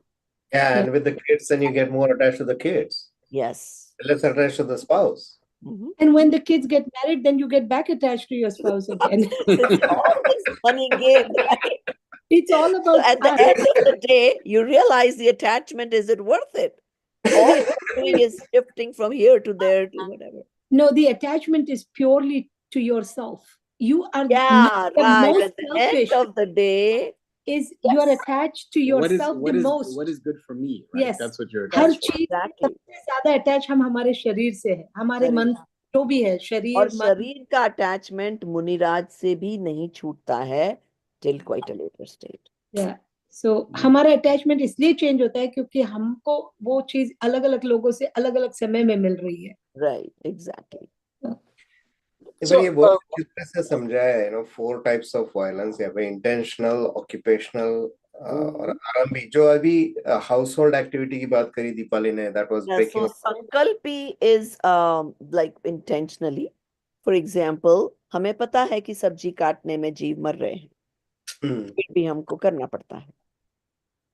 Yeah, and with the kids, then you get more attached to the kids, Yes. less attached to the spouse. Mhm. And when the kids get married, then you get back attached to your spouse again. It's always fun and games, right? It's all So about at the us. end of the day, you realize the attachment, is it worth it? All you're doing is shifting from here to there to whatever. No, the attachment is purely to yourself. You are Yeah, the right. most At the selfish. end of the day, Is you are yes, attached to yourself the most. what is good for me, right? Yes. That's what you're her attached to. चीज exactly. सबसे ज्यादा attach हम हमारे शरीर से है, हमारे Correct. मन जो भी है, और शरीर मन. शरीर का अटैचमेंट मुनिराज से भी नहीं छूटता है till quite a later state. Yeah. So हमारा अटैचमेंट इसलिए चेंज होता है क्योंकि हमको वो चीज अलग अलग लोगों से अलग अलग समय में मिल रही है. Right, exactly. पर ये बहुत अच्छी तरह से समझा है 4 types of violence. यहाँ पे intentional, occupational और आराम भी. जो अभी household activity की बात करी दीपाली ने, that was Yeah, breaking so sankalpi is like intentionally. For example, हमें पता है कि सब्जी काटने में जीव मर रहे हैं, फिर भी हमको करना पड़ता है,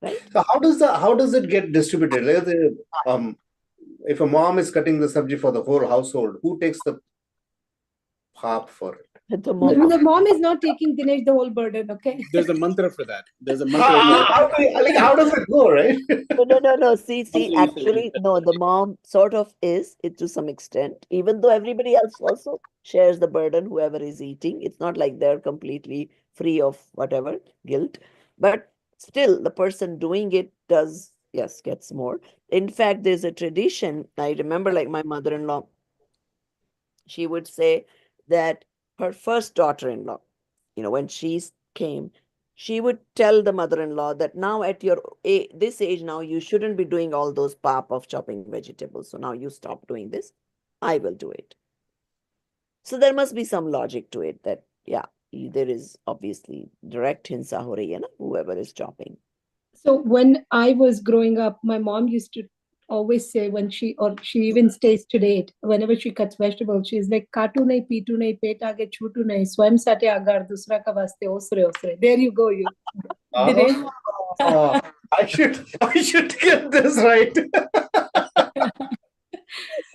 right? So how does it get distributed? Like if a mom is cutting the sabji for the whole household, who takes the path for it? The mom. The mom is not taking Dinesh the whole burden, okay? There's a mantra for that. There's a mantra. How does it go, right? No. See, actually, no, the mom sort of is it to some extent, even though everybody else also shares the burden, whoever is eating. It's not like they're completely free of whatever guilt, but still, the person doing it does, yes, gets more. In fact, there's a tradition. I remember, like my mother-in-law, she would say that her first daughter-in-law, when she came, she would tell the mother-in-law that now at your this age now, you shouldn't be doing all those pap of chopping vegetables. So now you stop doing this. I will do it. So there must be some logic to it that, yeah, there is obviously direct hinsa ho rahi hai na, whoever is chopping. So when I was growing up, my mom used to always say when she even stays today, whenever she cuts vegetables, she's like, "Katu nahi, pitu nahi, pet aage chutu nahi, swayam sate agar, dusra ka vaste osre." There you go, you. Dinesh. I should get this right.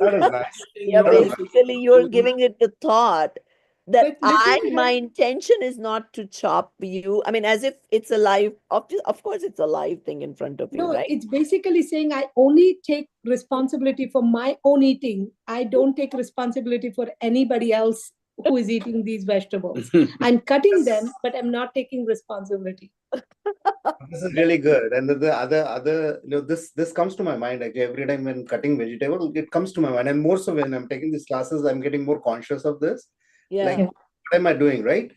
That is nice. Yeah, basically, you're giving it the thought that But looking my at- intention is not to chop you. I mean, as if it's a live, of course, it's a live thing in front of you, No, right? it's basically saying I only take responsibility for my own eating. I don't take responsibility for anybody else who is eating these vegetables. I'm cutting them, but I'm not taking responsibility. This is really good. And the other this comes to my mind actually every time when cutting vegetable, it comes to my mind. And more so when I'm taking these classes, I'm getting more conscious of this. Like, Yeah. what am I doing, right?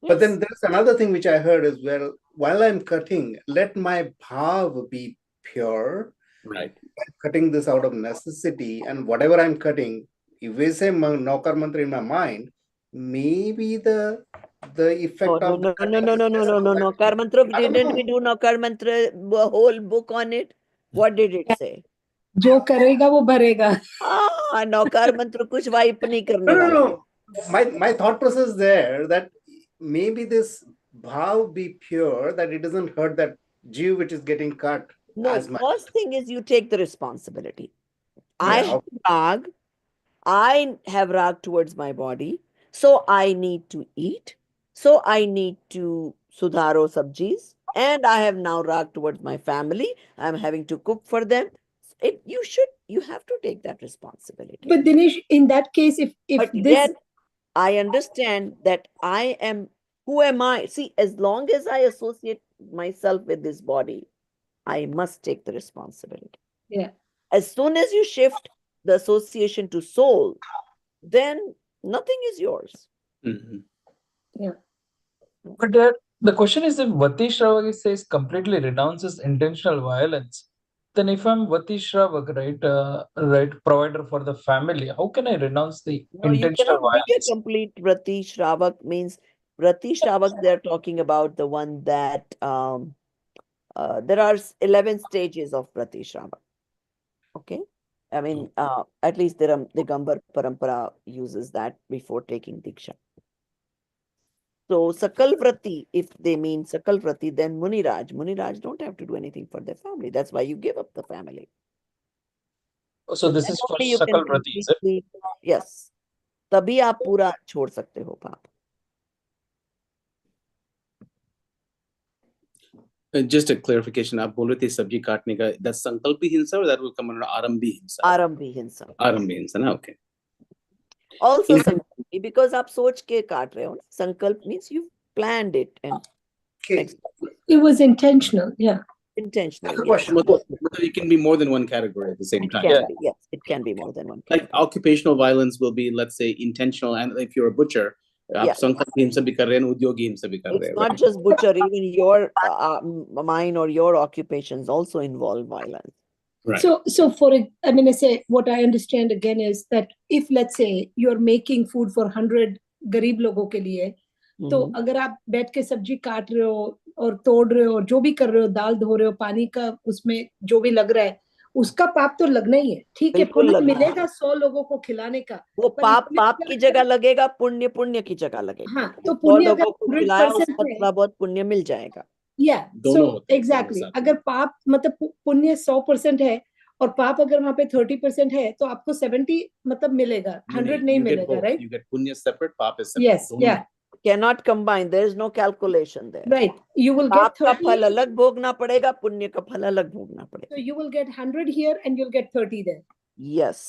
But then there's another thing which I heard as well. While I'm cutting, let my bhav be pure. Right. I'm cutting this out of necessity, and whatever I'm cutting, if we say Naukar Mantra in my mind, maybe the effect No, of the no, no, cutting no, is no, no, less no, no, no. effective. Naukar Mantra, I don't didn't we know. do Naukar Mantra, a whole book on it? What did it say? जो करेगा वो भरेगा. हाँ, नौकार मंत्र कुछ wipe नहीं करने No, no, वाला. no. My thought process there that maybe this bhav be pure, that it doesn't hurt that Jew which is getting cut No, as much. first thing is you take the responsibility. Yeah, I have rag towards my body, so I need to eat, so I need to sudharo sabjis, and I have now rag towards my family. I'm having to cook for them. You have to take that responsibility. But Dinesh, in that case, if But this, again, I understand that who am I? See, as long as I associate myself with this body, I must take the responsibility. yeah, As soon as you shift the association to soul, then nothing is yours. Mhm. yeah, But the question is, if Vati Shravak says completely renounces intentional violence, then if I'm Vati Shravak, right, provider for the family, how can I renounce the No, you intentional cannot be a violence? complete Vrati Shravak. Means Vrati Shravak, they're talking about the one that there are 11 stages of Vrati Shravak. Okay. I mean, at least the Digambar Parampara uses that before taking Diksha. So Sakal Vrati, if they mean Sakal Vrati, then Muniraj don't have to do anything for their family. That's why you give up the family. So this Then is for only you can Sakal Vrati, is it? completely, yes. तभी आप पूरा छोड़ सकते हो पाप. Just a clarification, आप बोल रहे थे सब्जी काटने का, that's संकल्पी हिंसा or that will come under आरंभी हिंसा? आरंभी हिंसा. आरंभी हिंसा ना, okay. Also संकल्प, because आप सोच के काट रहे हो ना. संकल्प means you planned it and Okay. it was intentional. Yeah. intentional. Another Yes. question. But it can be more than one category at the same It time. can be, yes, it can be more than one. Like occupational violence will be, let's say, intentional, and if you're a butcher, आप Yeah. संकल्पी हिंसा भी कर रहे हैं, उद्योगी हिंसा भी कर रहे It's हैं, not right? just butcher, even your mine or your occupations also involve violence. Right. So I mean, I say what I understand again is that if let's say you're making food for 100 गरीब लोगों के लिए, तो अगर आप बैठ के सब्जी काट रहे हो और तोड़ रहे हो, जो भी कर रहे हो, दाल धो रहे हो, पानी का उसमें जो भी लग रहा है, उसका पाप तो लगना ही है. ठीक है, बिल्कुल पुण्य लगना है. मिलेगा 100 लोगों को खिलाने का. वो पर पाप इसमें पाप की अगर जगह लगेगा, पुण्य पुण्य की जगह लगेगा. हाँ, तो 100 पुण्य अगर लोगों को खिलाया, 100% उसका है, थोड़ा बहुत पुण्य मिल जाएगा. yeah, दोनों so होते हैं, exactly. दोनों साथ में. अगर पाप मतलब पुण्य 100% है और पाप अगर वहां पे 30% है, तो आपको 70 मतलब मिलेगा, 100 नहीं You get मिलेगा, both. right? You get punya separate, paap is separate. Yes, दोनों. yeah, Cannot combine. There is no calculation there. right. You will पाप get का 30, फल अलग भोगना पड़ेगा, पुण्य का फल अलग भोगना so पड़ेगा. you will get 100 here and you'll get 30 there. Yes.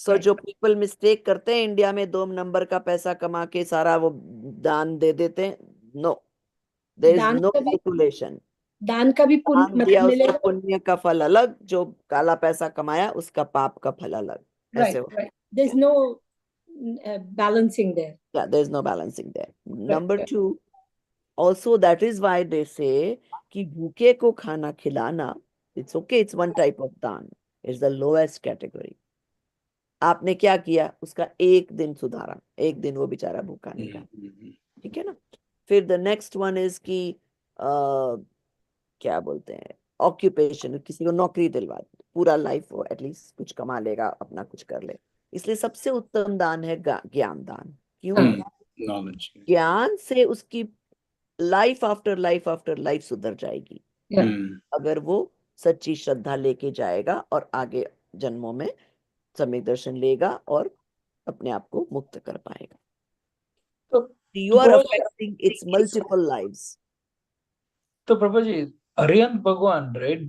So जो people mistake करते हैं इंडिया में 2 नंबर का पैसा कमा के सारा वो दान दे देते हैं. No, there is no calculation. दान का भी पुण्य दान दिया, मतलब उसका मिलेगा. पुण्य का फल अलग, जो काला पैसा कमाया उसका पाप का फल अलग. Right, ऐसे हो. right. There's no balancing there. Yeah, there's no balancing there. Number right. 2, also that is why they say कि भूखे को खाना खिलाना, it's okay, it's one type of दान. It's the lowest category. आपने क्या किया, उसका एक दिन सुधारा, एक दिन वो बेचारा भूखा नहीं रहा. ठीक है ना. फिर the next one is कि क्या बोलते हैं, ऑक्यूपेशन, किसी को नौकरी दिलवा, पूरा लाइफ वो एटलीस्ट कुछ कमा लेगा, अपना कुछ कर ले. इसलिए सबसे उत्तम दान है ज्ञान दान. क्यों? Knowledge. ज्ञान से उसकी लाइफ आफ्टर लाइफ सुधर जाएगी. अगर वो सच्ची श्रद्धा लेके जाएगा और आगे जन्मों में सम्यक दर्शन लेगा और अपने आप को मुक्त कर पाएगा. तो You are affecting its multiple lives. तो प्रभा जी, अरिहंत भगवान, राइट,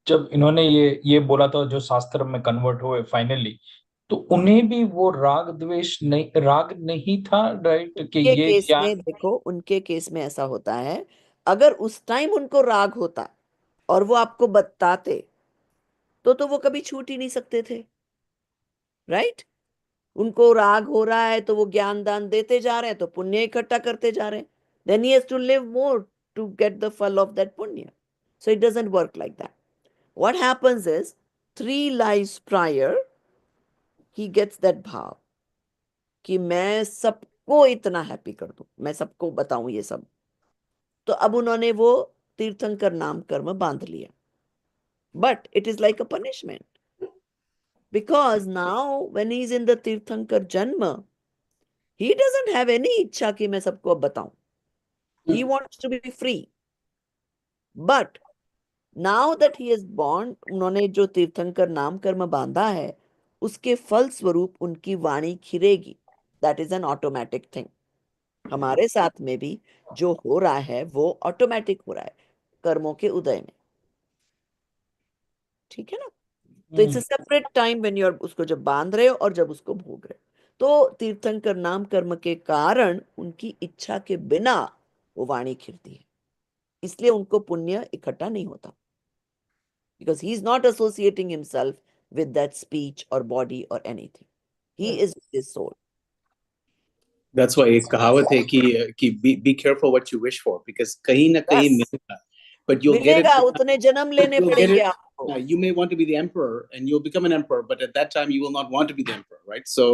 जब इन्होंने ये बोला था, जो शास्त्र में कन्वर्ट हुए फाइनली, तो उन्हें भी वो राग नहीं था, राइट, कि ये केस ज्ञान. में देखो, उनके केस में ऐसा होता है, अगर उस टाइम उनको राग होता और वो आपको बताते, तो वो कभी छूट ही नहीं सकते थे, राइट? उनको राग हो रहा है तो वो ज्ञान दान देते जा रहे हैं, तो पुण्य इकट्ठा करते जा रहे हैं. Then he has to live more to get the fall of that punya. So it doesn't work like that. What happens is 3 lives prior he gets that bhav कि मैं सबको इतना हैप्पी कर दूं, मैं सबको बताऊं ये सब. तो अब उन्होंने वो तीर्थंकर नाम कर्म बांध लिया. But it is like a punishment. Because now when he is in the तीर्थंकर janma, he doesn't have any इच्छा कि मैं सबको अब बताऊं. He wants to be free. But now that he is born, उन्होंने जो तीर्थंकर नाम कर्म बांधा है, उसके फल स्वरूप उनकी वाणी खिरेगी. That is an automatic thing. हमारे साथ में भी जो हो रहा है वो ऑटोमेटिक हो रहा है कर्मों के उदय में. ठीक है ना? तो it's a separate time when you are उसको जब बांध रहे हो और जब उसको भोग रहे हो. तो तीर्थंकर नाम कर्म के कारण उनकी इच्छा के बिना वो वाणी खिरती है, इसलिए उनको पुण्य इकट्ठा नहीं होता. Because he is not associating himself with that speech or body or anything. He is with his soul. That's why एक कहावत है कि be careful what you wish for, because कहीं ना कहीं Yes. मिलेगा, but you'll get it. मिलेगा, उतने जन्म लेने You'll get पड़ेंगे it. आपको. You may want to be the emperor and you'll become an emperor, but at that time you will not want to be the emperor, right? So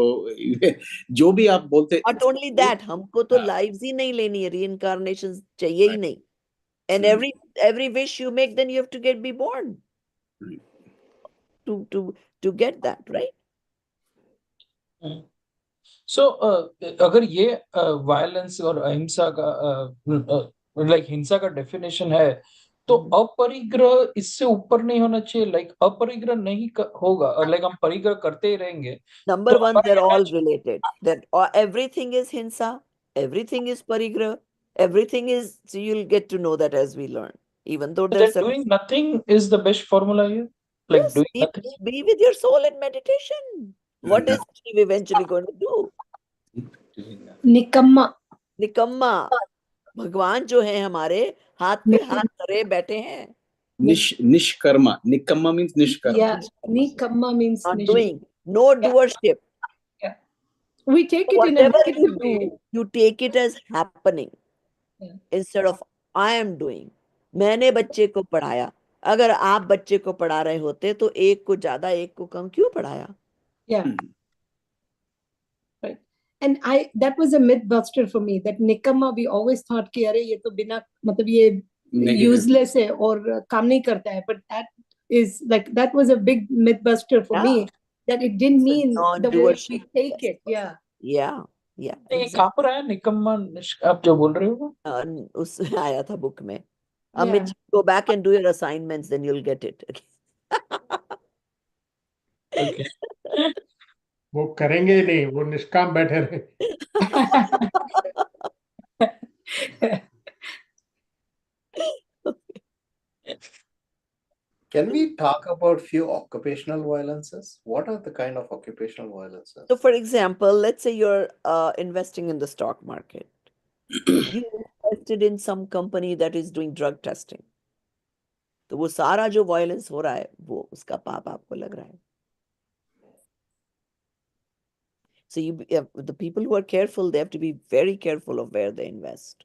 जो भी आप बोलते, Not only that, हमको तो lives ही नहीं लेनी है, reincarnations चाहिए ही नहीं. And every wish you make, then you have to be born to get that, right? So अगर ये वायलेंस और अहिंसा का लाइक हिंसा का डेफिनेशन है, तो अपरिग्रह इससे ऊपर नहीं होना चाहिए. लाइक अपरिग्रह नहीं होगा और लाइक हम परिग्रह करते ही रहेंगे. Number तो one, हमारा they're all attachment- related. That everything is hinsa, everything is parigrah, everything is. So you'll get to know that as we learn. Even though So there's then doing nothing is the best formula here. Like yes, doing nothing. be with your soul in meditation. What is Shiv eventually going to do? निकम्मा. निकम्मा. भगवान जो है हमारे हाथ पे हाथ धरे बैठे हैं. निष्कर्मा. निकम्मा means निष्कर्मा. Yeah, nikamma means Not doing. No doership. Yeah. We take it in a Whatever you negative way. do, you take it as happening Yeah. instead of I am doing. मैंने बच्चे को पढ़ाया. अगर आप बच्चे को पढ़ा रहे होते तो एक को ज्यादा एक को कम क्यों पढ़ाया? Yeah. Right. And that was a myth buster for me, that निकम्मा we always thought कि अरे ये तो बिना मतलब ये useless है और काम नहीं करता है. But that was a big myth buster for me, that it didn't mean the way we take it. Yeah. Yeah. Yeah. ये कहाँ पर आया निकम्मा आप जो बोल रहे हो? उस आया था बुक में. Amit, go back and do your assignments, then you'll get it. Okay. वो करेंगे ही नहीं, वो निष्काम बैठे रहे. Can we talk about few occupational violences? What are the kind of occupational violences? So, for example, let's say you're investing in the stock market. You invested in some company that is doing drug testing. तो वो सारा जो violence हो रहा है वो उसका पाप आपको लग रहा है. So the people who are careful, they have to be very careful of where they invest.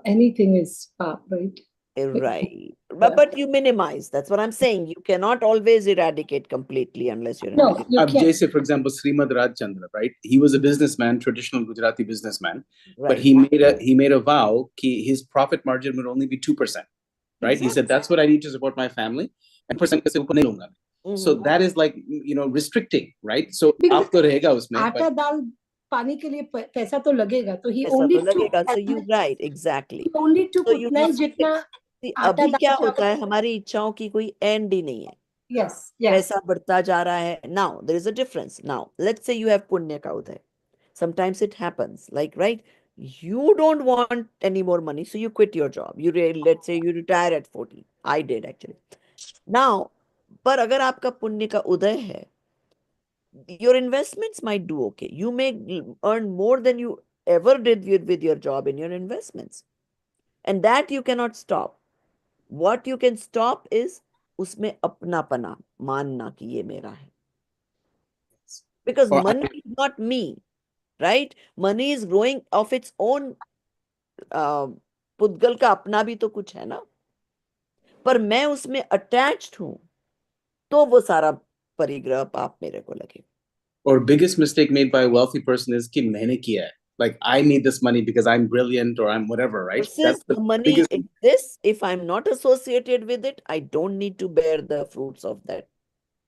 Anything is paap, right? Right. But you minimize. That's what I'm saying. You cannot always eradicate completely unless you're No, you can't. Jaise, for example, Srimad Rajchandra, right? He was a businessman, traditional Gujarati businessman, Right. but he made a vow that his profit margin would only be 2%. Right? Exactly. He said, that's what I need to support my family. And percent se upar nahi lunga. So that is like, restricting, right? So after रहेगा उसमें. आटा दाल पानी के लिए पैसा तो लगेगा, तो he पैसा only तो लगेगा. took. So you're right, exactly. He only took So you उतना ही know, जितना आटा अभी क्या दाल होता है, हमारी इच्छाओं की कोई एंड ही नहीं है. Yes, yes. पैसा बढ़ता जा रहा है. Now there is a difference. Now let's say you have punya ka uday. Sometimes it happens, like, right, you don't want any more money, so you quit your job. Let's say you retire at 40. I did actually. Now, पर अगर आपका पुण्य का उदय है, your investments might do okay. You may earn more than you ever did with your job in your investments, and that you cannot stop. What you can stop is उसमें अपनापना मानना कि ये मेरा है. Because Or money is not me, right? Money is growing of its own. पुद्गल का अपना भी तो कुछ है ना, पर मैं उसमें अटैच्ड हूं, तो वो सारा परिग्रह पाप मेरे को लगे. or biggest mistake made by a wealthy person is कि मैंने किया है. Like I need this money because I'm brilliant or I'm whatever, right? Versus That's the the money biggest. exists. If I'm not associated with it, I don't need to bear the fruits of that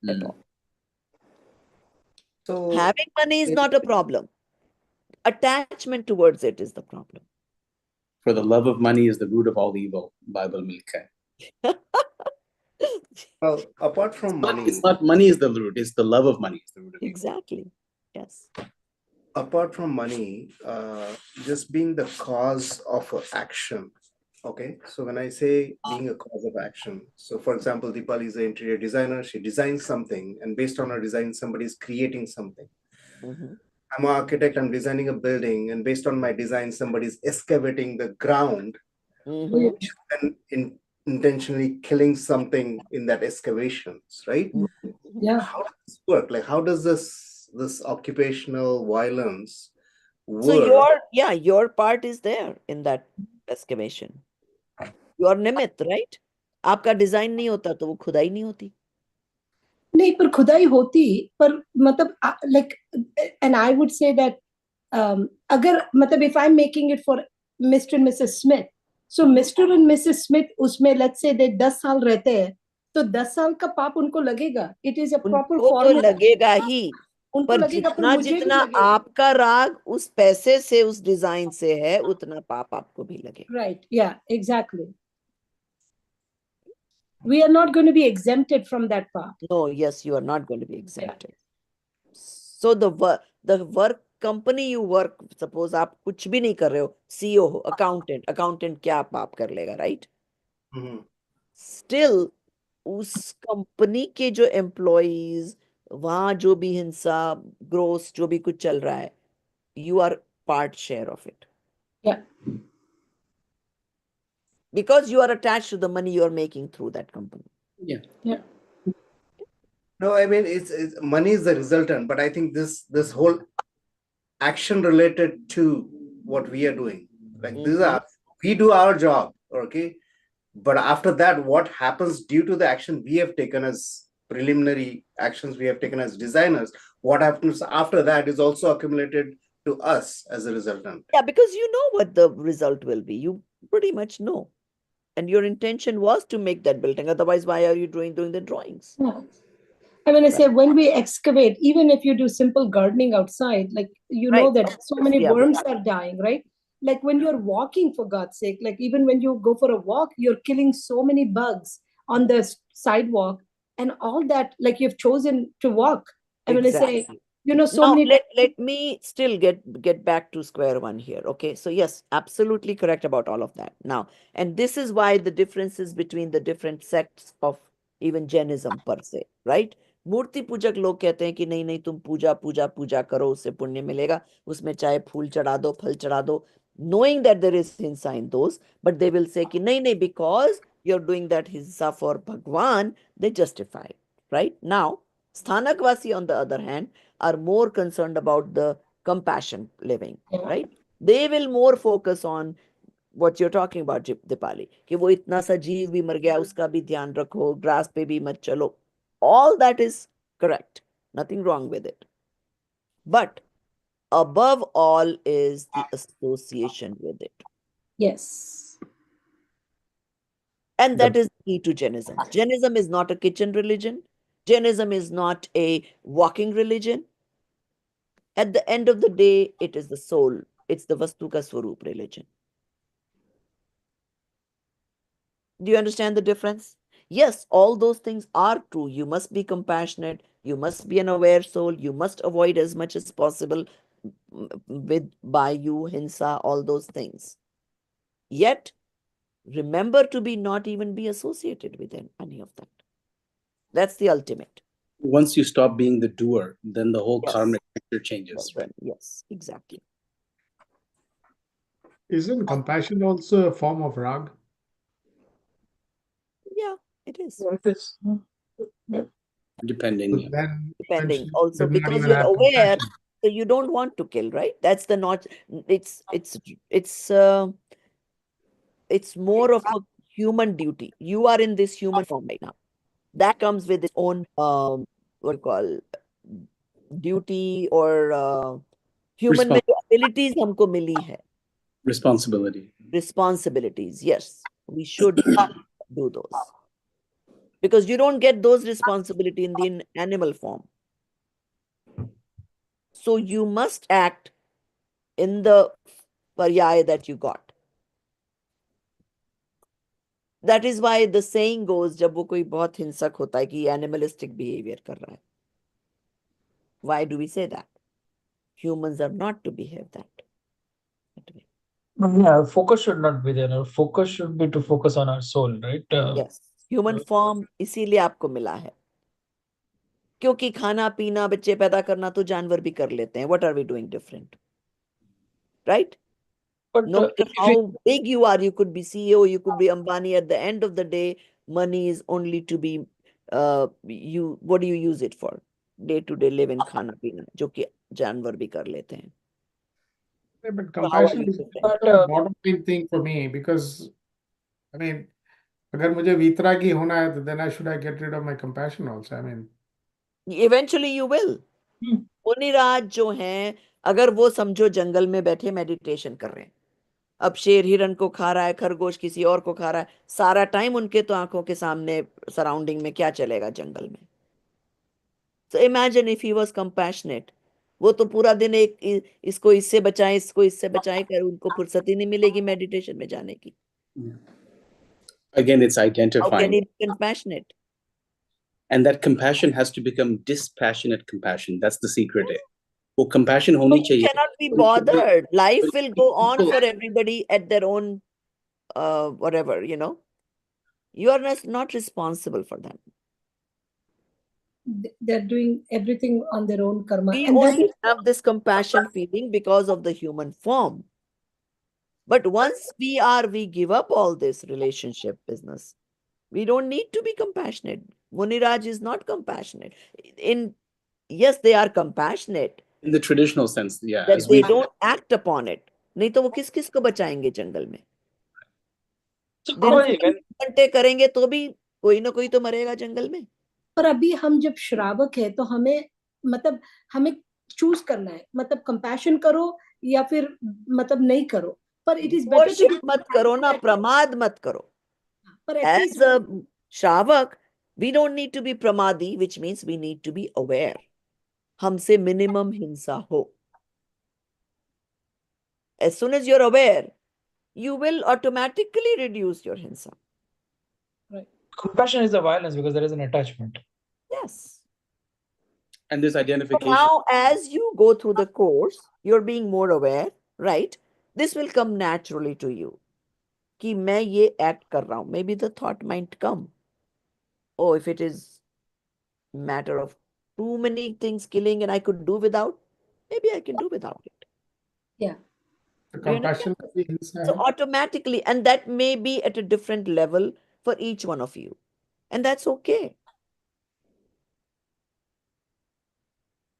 at all. So Having money is it- not a problem. Attachment towards it is the problem. For the love of money is the root of all evil. Bible में लिखा है. well, apart from money, It's not money is the root. It's the love of money is the root of evil. Exactly. Yes. apart from money, just being the cause of a action. Okay, so when I say being a cause of action, so for example, Deepali is an interior designer. She designs something, and based on her design, somebody is creating something. Mhm. I'm an architect. I'm designing a building, and based on my design, somebody is excavating the ground Mhm. and intentionally killing something in that excavations, right? Mhm. Yeah. How does this work? Like, how does this occupational violence So work? your part is there in that excavation. You are निमित्त, right? आपका design नहीं होता तो वो खुदाई नहीं होती. नहीं, पर खुदाई होती, पर मतलब like, and I would say that अगर मतलब if I'm making it for Mr. and Mrs. Smith, so Mr. and Mrs. Smith उसमें let's say they 10 साल रहते हैं, तो 10 साल का पाप उनको लगेगा. It is a proper उनको तो formula. लगेगा ही, उनको पर लगेगा, पर जितना मुझे भी जितना लगेगा. आपका राग उस पैसे से उस डिजाइन से है, उतना पाप आपको भी लगेगा. Right, yeah, exactly. We are not going to be exempted from that part. No, yes, you are not going to be exempted. So the work company you work, suppose आप कुछ भी नहीं कर रहे हो, CEO हो, accountant क्या पाप कर लेगा, right? Mhm. Still उस कंपनी के जो एम्प्लॉइज, वहां जो भी हिंसा, ग्रोस जो भी कुछ चल रहा है, you are part share of it. Yeah. Because you are attached to the money you are making through that company. Yeah. Yeah. No, I mean it's money is the resultant, but I think this whole action related to what we are doing, like this is we do our job, okay, but after that, what happens due to the action we have taken as preliminary actions we have taken as designers, what happens after that is also accumulated to us as a resultant. Yeah, because you know what the result will be. You pretty much know. And your intention was to make that building. Otherwise, why are you doing the drawings? Yeah. I mean, I say when we excavate, even if you do simple gardening outside, like you know Right. that so many Yeah. worms are dying, right? Like when you're walking, for God's sake, like even when you go for a walk, you're killing so many bugs on the sidewalk and all that. Like you've chosen to walk. I mean, I say, Exactly. you know, so Now many. let me still get back to square one here. Okay, so yes, absolutely correct about all of that. Now, and this is why the differences between the different sects of even Jainism per se, right? मूर्ति पूजक लोग कहते हैं कि नहीं नहीं, तुम पूजा पूजा पूजा करो, उससे पुण्य मिलेगा, उसमें चाहे फूल चढ़ा दो, फल चढ़ा दो, knowing that there is hinsa in those, but they will say कि नहीं नहीं, because you're doing that hinsa for Bhagwan, they justify it, right? Now, Sthanakvasi on the other hand are more concerned about the compassion living, right? They will more focus on what you're talking about, Dipali, कि वो इतना सा जीव भी मर गया, उसका भी ध्यान रखो, ग्रास पे भी मत चलो. All that is correct. Nothing wrong with it. But above all is the association with it. Yes. And that is key to Jainism. Jainism is not a kitchen religion. Jainism is not a walking religion. At the end of the day, it is the soul. It's the Vastu ka Swarup religion. Do you understand the difference? Yes, all those things are true. You must be compassionate. You must be an aware soul. You must avoid as much as possible with Bayu, Hinsa, all those things. Yet, remember to be not even be associated with any of that. That's the ultimate. Once you stop being the doer, then the whole Yes. karmic picture changes. Well, yes, exactly. Isn't compassion also a form of rag? Yeah, it is. What is Depending. So Yeah. then depending eventually also, did not because even you're have aware, compassion. so you don't want to kill, right? That's the not, it's it's more of a human duty. You are in this human form right now. That comes with its own what you call duty or human में Respons- जो abilities हमको मिली है, responsibility. responsibilities, yes, we should do those, because you don't get those responsibility in the animal form. So you must act in the paryay that you got. That is why the saying goes, जब वो कोई बहुत हिंसक होता है कि animalistic behavior कर रहा है. Why do we say that? Humans are not to behave that way. Yeah, focus should not be there. Our focus should be to focus on our soul, right? Yes, human form इसीलिए आपको मिला है, क्योंकि खाना पीना बच्चे पैदा करना तो जानवर भी कर लेते हैं. What are we doing different? Right? But No matter if we, how big you are, you could be CEO, you could be Ambani. At the end of the day, money is only to be you. What do you use it for? Day to day living, खाना पीना, जो कि जानवर भी कर लेते हैं. Yeah, but So how are compassion you is different? but the bottom line thing for me, because I mean, अगर मुझे वीतरागी होना है, तो then I should I get rid of my compassion also? I mean, Eventually you will. मुनिराज जो हैं, अगर वो समझो जंगल में बैठे मेडिटेशन कर रहे हैं, अब शेर हिरन को खा रहा है, खरगोश किसी और को खा रहा है, सारा टाइम उनके तो आंखों के सामने सराउंडिंग में क्या चलेगा जंगल में. So imagine if he was compassionate. वो तो पूरा दिन इसको इससे बचाएं, इसको इससे बचाएं कर, उनको फुर्सत ही नहीं मिलेगी मेडिटेशन में जाने की. Again, it's How can identifying. he be compassionate? And that compassion has to become dispassionate compassion. That's the secret. वो compassion होनी You चाहिए. cannot be bothered. Life will go on for everybody at their own whatever, you know. You are not responsible for them. They're doing everything on their own karma, We and that only is have this compassion feeling because of the human form. But once we give up all this relationship business. We don't need to be compassionate. Muniraj is not compassionate. Yes, they are compassionate, In the traditional sense, yeah. that As they we don't act upon it. नहीं तो वो किस किस को बचाएंगे जंगल में? so दिन Prabhaji, में 20 घंटे करेंगे तो भी कोई ना कोई तो मरेगा जंगल में. पर अभी हम जब श्रावक है तो हमें मतलब हमें चूज करना है, मतलब कंपैशन करो या फिर मतलब नहीं करो, पर इट इज बेटर Worship मत करो ना, प्रमाद मत करो. पर As at least a Shravak, we don't need to be pramadi, which means we need to be aware. हमसे minimum हिंसा हो. As soon as you're aware, you will automatically reduce your hinsa. compassion is the violence because there is an attachment. Yes. and this So identification. now, as you go through the course, you're being more aware, right? This will come naturally to you. कि मैं ये act कर रहा हूँ. Maybe the thought might come. Oh, if it is matter of too many things killing and I could do without, maybe I can do without it. या the Do you understand? compassion भी हिंसा So है. automatically, and that may be at a different level for each one of you. And that's okay.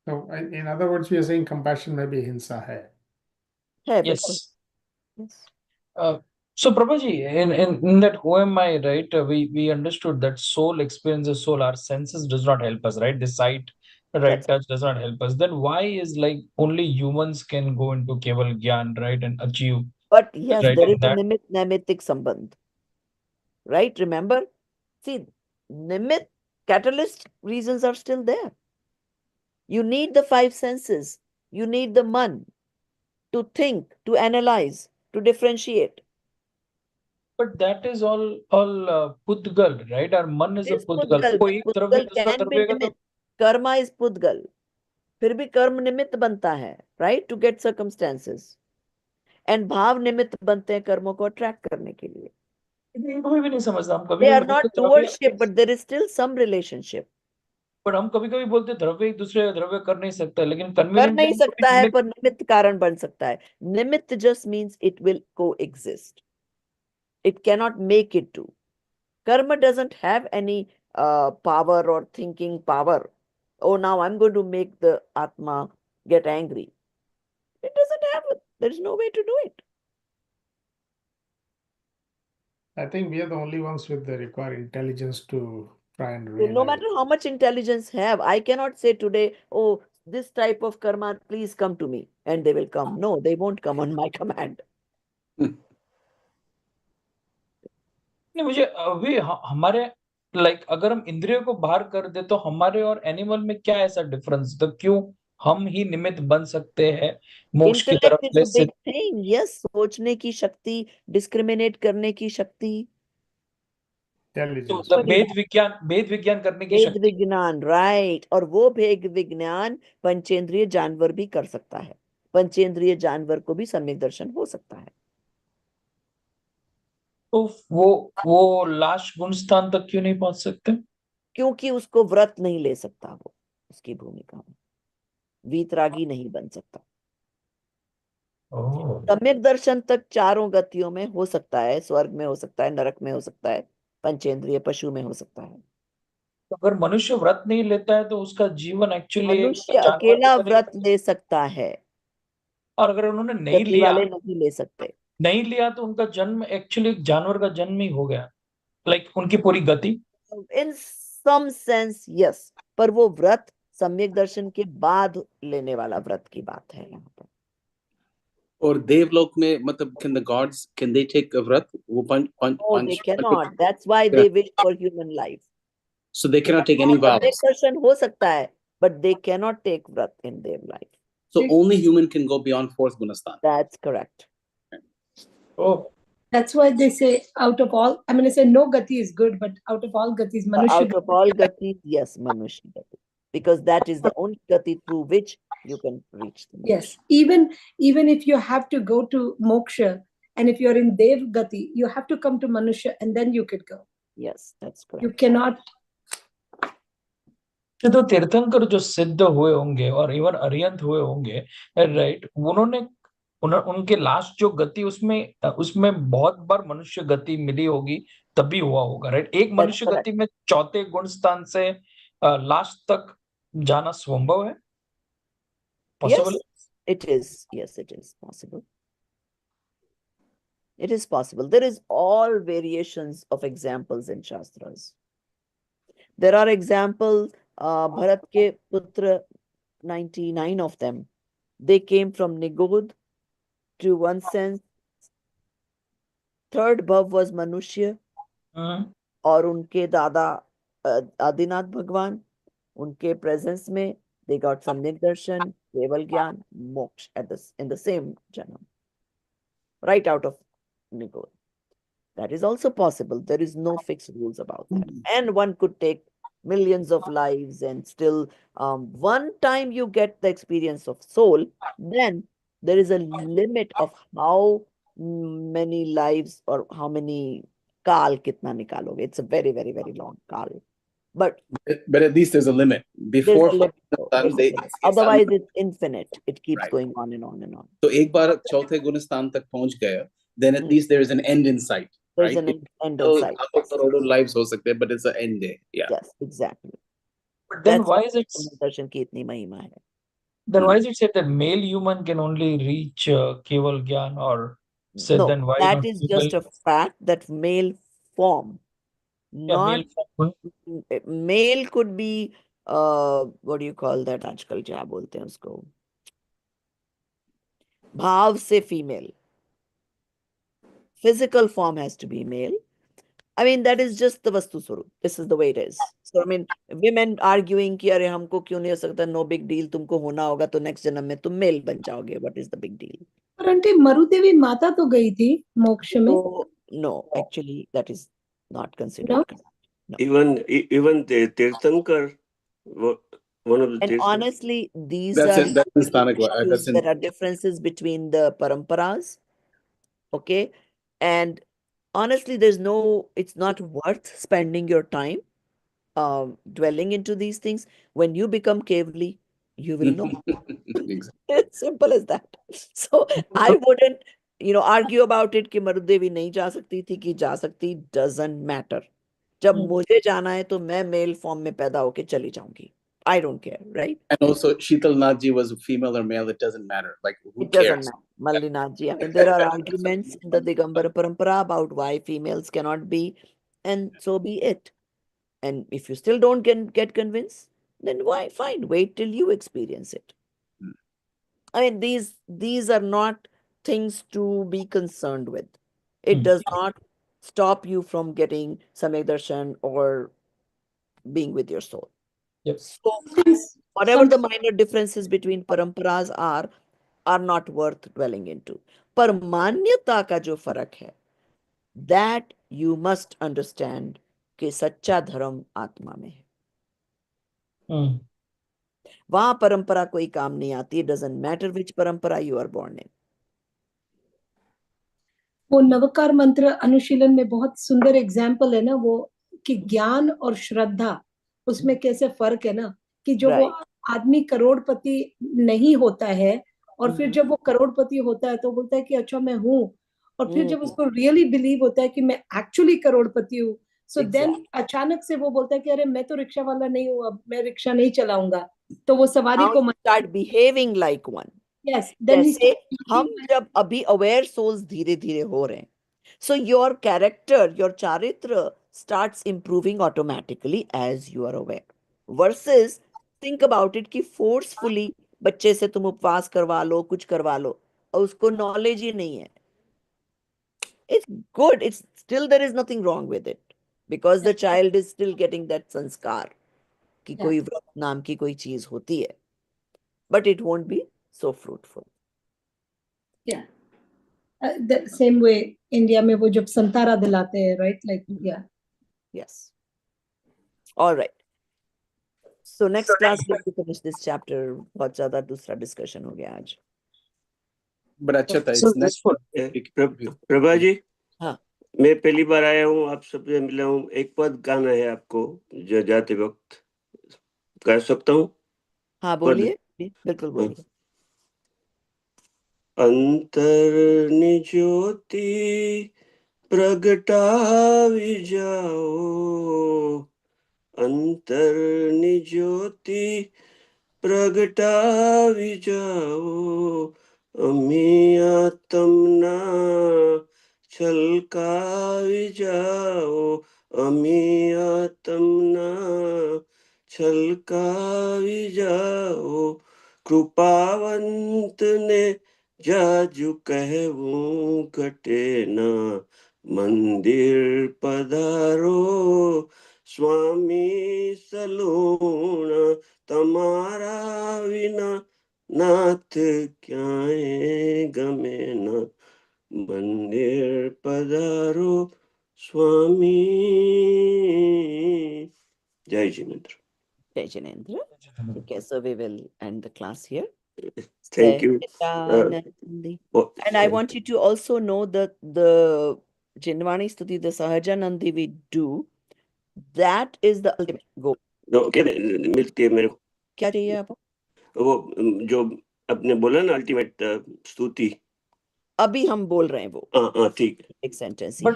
So in other words, we are saying compassion में भी हिंसा है. है, Yes. बिल्कुल. Yes. So Prabhaji, in that who am I, right? We understood that soul experiences soul. Our senses does not help us, right? The sight, right, That's touch does not help us. Then why is like only humans can go into Keval Gyan, right, and achieve, But yes, right? there is a That nimit naimitic sambandh. Right? Remember? See, nimit catalyst reasons are still there. You need the five senses. You need the man to think, to analyze, to differentiate. but that is all Pudgal, right? Our man is a It's Pudgal. Pudgal, वो but एक द्रव्य Pudgal दूसरा can be द्रव्य का तो nimit. Karma is Pudgal. फिर भी कर्म निमित्त बनता है, right? To get circumstances. And भाव निमित्त बनते हैं कर्मों को attract करने के लिए. इनको भी नहीं समझता. हम कभी They कभी are बोलते not द्रव्य, doership, but there is still some relationship. but हम कभी कभी बोलते द्रव्य एक दूसरे का द्रव्य कर नहीं सकता, लेकिन कर कन्वीनियंटली नहीं सकता है पर निमित्त कारण बन सकता है. निमित्त just means it will coexist. It cannot make it do. Karma doesn't have any power or thinking power. Oh, now I'm going to make the Atma get angry. It doesn't happen. There's no way to do it. I think we are the only ones with the required intelligence to try and So no realize. matter how much intelligence have, I cannot say today, oh, this type of karma, please come to me, and they will come. No, they won't come on my command. नहीं मुझे अभी हमारे like अगर हम इंद्रियों को बाहर कर दे तो हमारे और एनिमल में क्या ऐसा डिफरेंस, तो क्यों हम ही निमित्त बन सकते हैं मोक्ष की तरफ Intellect is से? a big thing. Yes, सोचने की शक्ति, discriminate करने की शक्ति, तो Intelligence. मतलब भेद विज्ञान करने की भेद शक्ति। विज्ञान, राइट। और वो भेद विज्ञान पंचेंद्रिय जानवर भी कर सकता है। पंचेंद्रिय जानवर को भी सम्यक दर्शन हो सकता है। तो वो लास्ट गुण स्थान तक क्यों नहीं पहुंच सकते? क्योंकि उसको व्रत नहीं ले सकता, वो उसकी भूमिका में वीतरागी नहीं बन सकता। ओह, सम्यक दर्शन तक चारों गतियों में हो सकता है, स्वर्ग में हो सकता है, नरक में हो सकता है, पंचेंद्रिय पशु में हो सकता है। तो अगर मनुष्य व्रत नहीं लेता है तो उसका जीवन एक्चुअली मनुष्य अकेला व्रत ले सकता है, और अगर उन्होंने नहीं गति लिया वाले नहीं ले सकते। तो उनका जन्म एक्चुअली जानवर का जन्म ही हो गया, लाइक उनकी पूरी गति। इन सम सेंस यस, पर वो व्रत सम्यक दर्शन के बाद लेने वाला व्रत की बात है यहाँ पर। और देवलोक में मतलब can the gods can they take a व्रत? वो No, they cannot. That's why they wish for human life. So they cannot take any vows. सम्यक दर्शन हो सकता है, but they cannot take व्रत in their life. So only human can go beyond fourth gunastan. That's correct. Oh, That's why they say out of all, I mean, I say no gati is good, but out of all gatis, Manusha Out of all gatis, yes, Manushya gati, because that is the only gati through which you can reach the moksha. Yes, even if you have to go to moksha, and if you're in Dev Gati, you have to come to Manusha and then you could go. Yes, that's correct. You cannot. तो तीर्थंकर जो सिद्ध हुए होंगे और even Arihant हुए होंगे, right, उनके लास्ट जो गति उसमें बहुत बार मनुष्य गति मिली होगी, तभी हुआ होगा, राइट? एक मनुष्य गति में चौथे गुण स्थान से लास्ट तक जाना संभव है? Possible? Yes, it is. Yes, it is possible. It is possible. There is all variations of examples in Shastras. There are examples, Bharat ke putra, 99 of them. They came from Nigod to one sense. Third bhav was Manushya. और उनके दादा आदिनाथ भगवान, उनके presence में they got सम्यक दर्शन, केवल ज्ञान, मोक्ष in the same janam, right out of Nigod. That is also possible. There is no fixed rules about that. And one could take millions of lives and still one time you get the experience of soul, then there is a limit of how many lives or how many kal kitna nikaloge. It's a very, very, very long kal. But at least there's a limit. Before otherwise it's infinite. It keeps going on and on and on. So एक बार चौथे गुणस्थान तक पहुंच गया, then at least there is an end in sight. There's an end in sight. करोड़ों lives हो सकते हैं, but it's an end there. Yeah. Yes, exactly. But then why is it दर्शन की इतनी महिमा है? Then why is it said that male human can only reach keval gyan, or said no, then why that not is female? just a fact that male form, not male could be what do you call that? आजकल क्या बोलते हैं उसको? भाव से female. Physical form has to be male. I mean, that is just the vastu swarup. This is the way it is. So I mean, women arguing कि अरे हमको क्यों नहीं हो सकता, no big deal, तुमको होना होगा तो next जन्म में तुम male बन जाओगे. What is the big deal? पर आंटी मरुदेवी माता तो गई थी मोक्ष में. No, actually that is not considered. No? Even the Tirthankar, one of the and honestly, these that's are there are differences between the paramparas. Okay, and honestly, it's not worth spending your time dwelling into these things. When you become Kevali, you will know. It's simple as that. So I wouldn't, argue about it कि मरुदेवी नहीं जा सकती थी कि जा सकती, doesn't matter. जब मुझे जाना है तो मैं मेल फॉर्म में पैदा होके चली जाऊंगी. I don't care, right? And also, Sheetal Nath ji was female or male, it doesn't matter. Like, who It doesn't cares? matter. Mallinath ji, I mean, there are arguments in the Digambara Parampara about why females cannot be, and so be it. And if you still don't get convinced, then why? Fine, wait till you experience it. Hmm. I mean, these are not things to be concerned with. It does not stop you from getting Samyak Darshan or being with your soul. Yep. So whatever the minor differences between paramparas are not worth dwelling into. पर मान्यता का जो फर्क है, that you must understand कि सच्चा धर्म आत्मा में है. वहां परंपरा कोई काम नहीं आती. It doesn't matter which परंपरा you are born in. वो नवकार मंत्र अनुशीलन में बहुत सुंदर एग्जाम्पल है ना वो, कि ज्ञान और श्रद्धा उसमें कैसे फर्क है ना, कि जो वो आदमी करोड़पति नहीं होता है और फिर जब वो करोड़पति होता है तो बोलता है कि अच्छा मैं हूँ, और फिर जब उसको रियली बिलीव होता है कि मैं एक्चुअली करोड़पति हूँ, सो देन अचानक से वो बोलता है कि अरे मैं तो रिक्शा वाला नहीं हूँ, अब मैं रिक्शा नहीं चलाऊंगा, तो वो सवारी को start behaving like one. Yes, then he जैसे हम जब अभी अवेयर सोल्स धीरे धीरे हो रहे हैं, so your character, your charitra starts improving automatically as you are aware. Versus think about it कि forcefully बच्चे से तुम उपवास करवा लो, कुछ करवा लो, और उसको नॉलेज ही नहीं है. It's good. It's still, there is nothing wrong with it because the child is still getting that sanskar कि कोई व्रत नाम की कोई चीज होती है, but it won't be so fruitful. Yeah. The same way India में वो जब संतारा दिलाते हैं, right? Like, yeah. Yes. All right. So next class we have to finish this chapter. बहुत ज़्यादा दूसरा discussion हो गया आज. But अच्छा था. So It's next. Prabha ji, हाँ. मैं पहली बार आया हूँ, आप सबसे मिला हूँ. एक पद गाना है आपको जो जाते वक्त गा सकता हूँ? हाँ बोलिए, बिल्कुल बोलिए. अंतरनि ज्योति प्रगटावि जाओ, अंतरनि ज्योति प्रगटावि जाओ, अमी आत्मना छलकावि जाओ, अमी आत्मना छलकावि जाओ, कृपावंत ने जाजू कहूं घटे ना, मंदिर पधारो स्वामी सलूना, तमारा विना नाथ क्याए गमे ना, मंदिर पधारो स्वामी. जय Jinendra. Jai Jinendra. Okay, so we will end the class here. Thank you. Sahajanandi. And I want you to also know that the Jinvani Stuti, the Sahajanandi we do, that is the ultimate goal. क्या मिलती है मेरे को? क्या चाहिए आपको? वो जो आपने बोला ना अल्टीमेट स्तुति, अभी हम बोल रहे हैं वो. हाँ ठीक है. एक सेंटेंस बट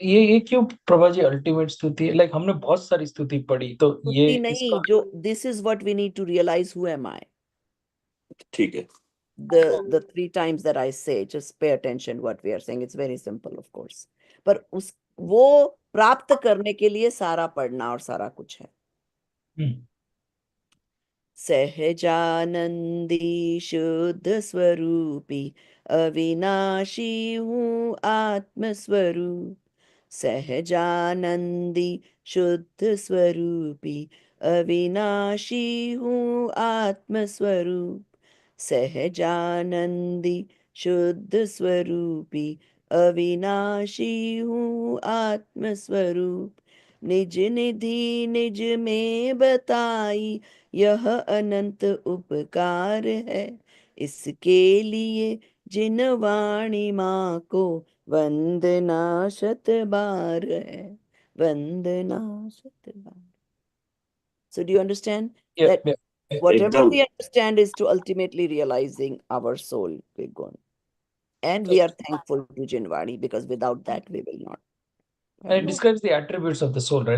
ये क्यों प्रभा जी अल्टीमेट स्तुति है? लाइक हमने बहुत सारी स्तुति पढ़ी, तो ये नहीं, जो this is what we need to realize who am I. ठीक है. The 3 times that I say, just pay attention what we are saying. It's very simple, of course. पर उस वो प्राप्त करने के लिए सारा पढ़ना और सारा कुछ है. सहजानंदी शुद्ध स्वरूपी अविनाशी हूँ आत्मस्वरूप. सहजानंदी शुद्ध स्वरूपी अविनाशी हूँ आत्मस्वरूप. सहजानंदी शुद्ध स्वरूपी अविनाशी हूँ आत्मस्वरूप. निज निधि निज में बताई यह अनंत उपकार है, इसके लिए जिन वाणी माँ को वंदना शत बार है, वंदना शत बार. So do you understand that whatever we understand is to ultimately realizing our soul Vigun. And we are thankful to Jinwadi because without that we will not. And it describes the attributes of the soul, right?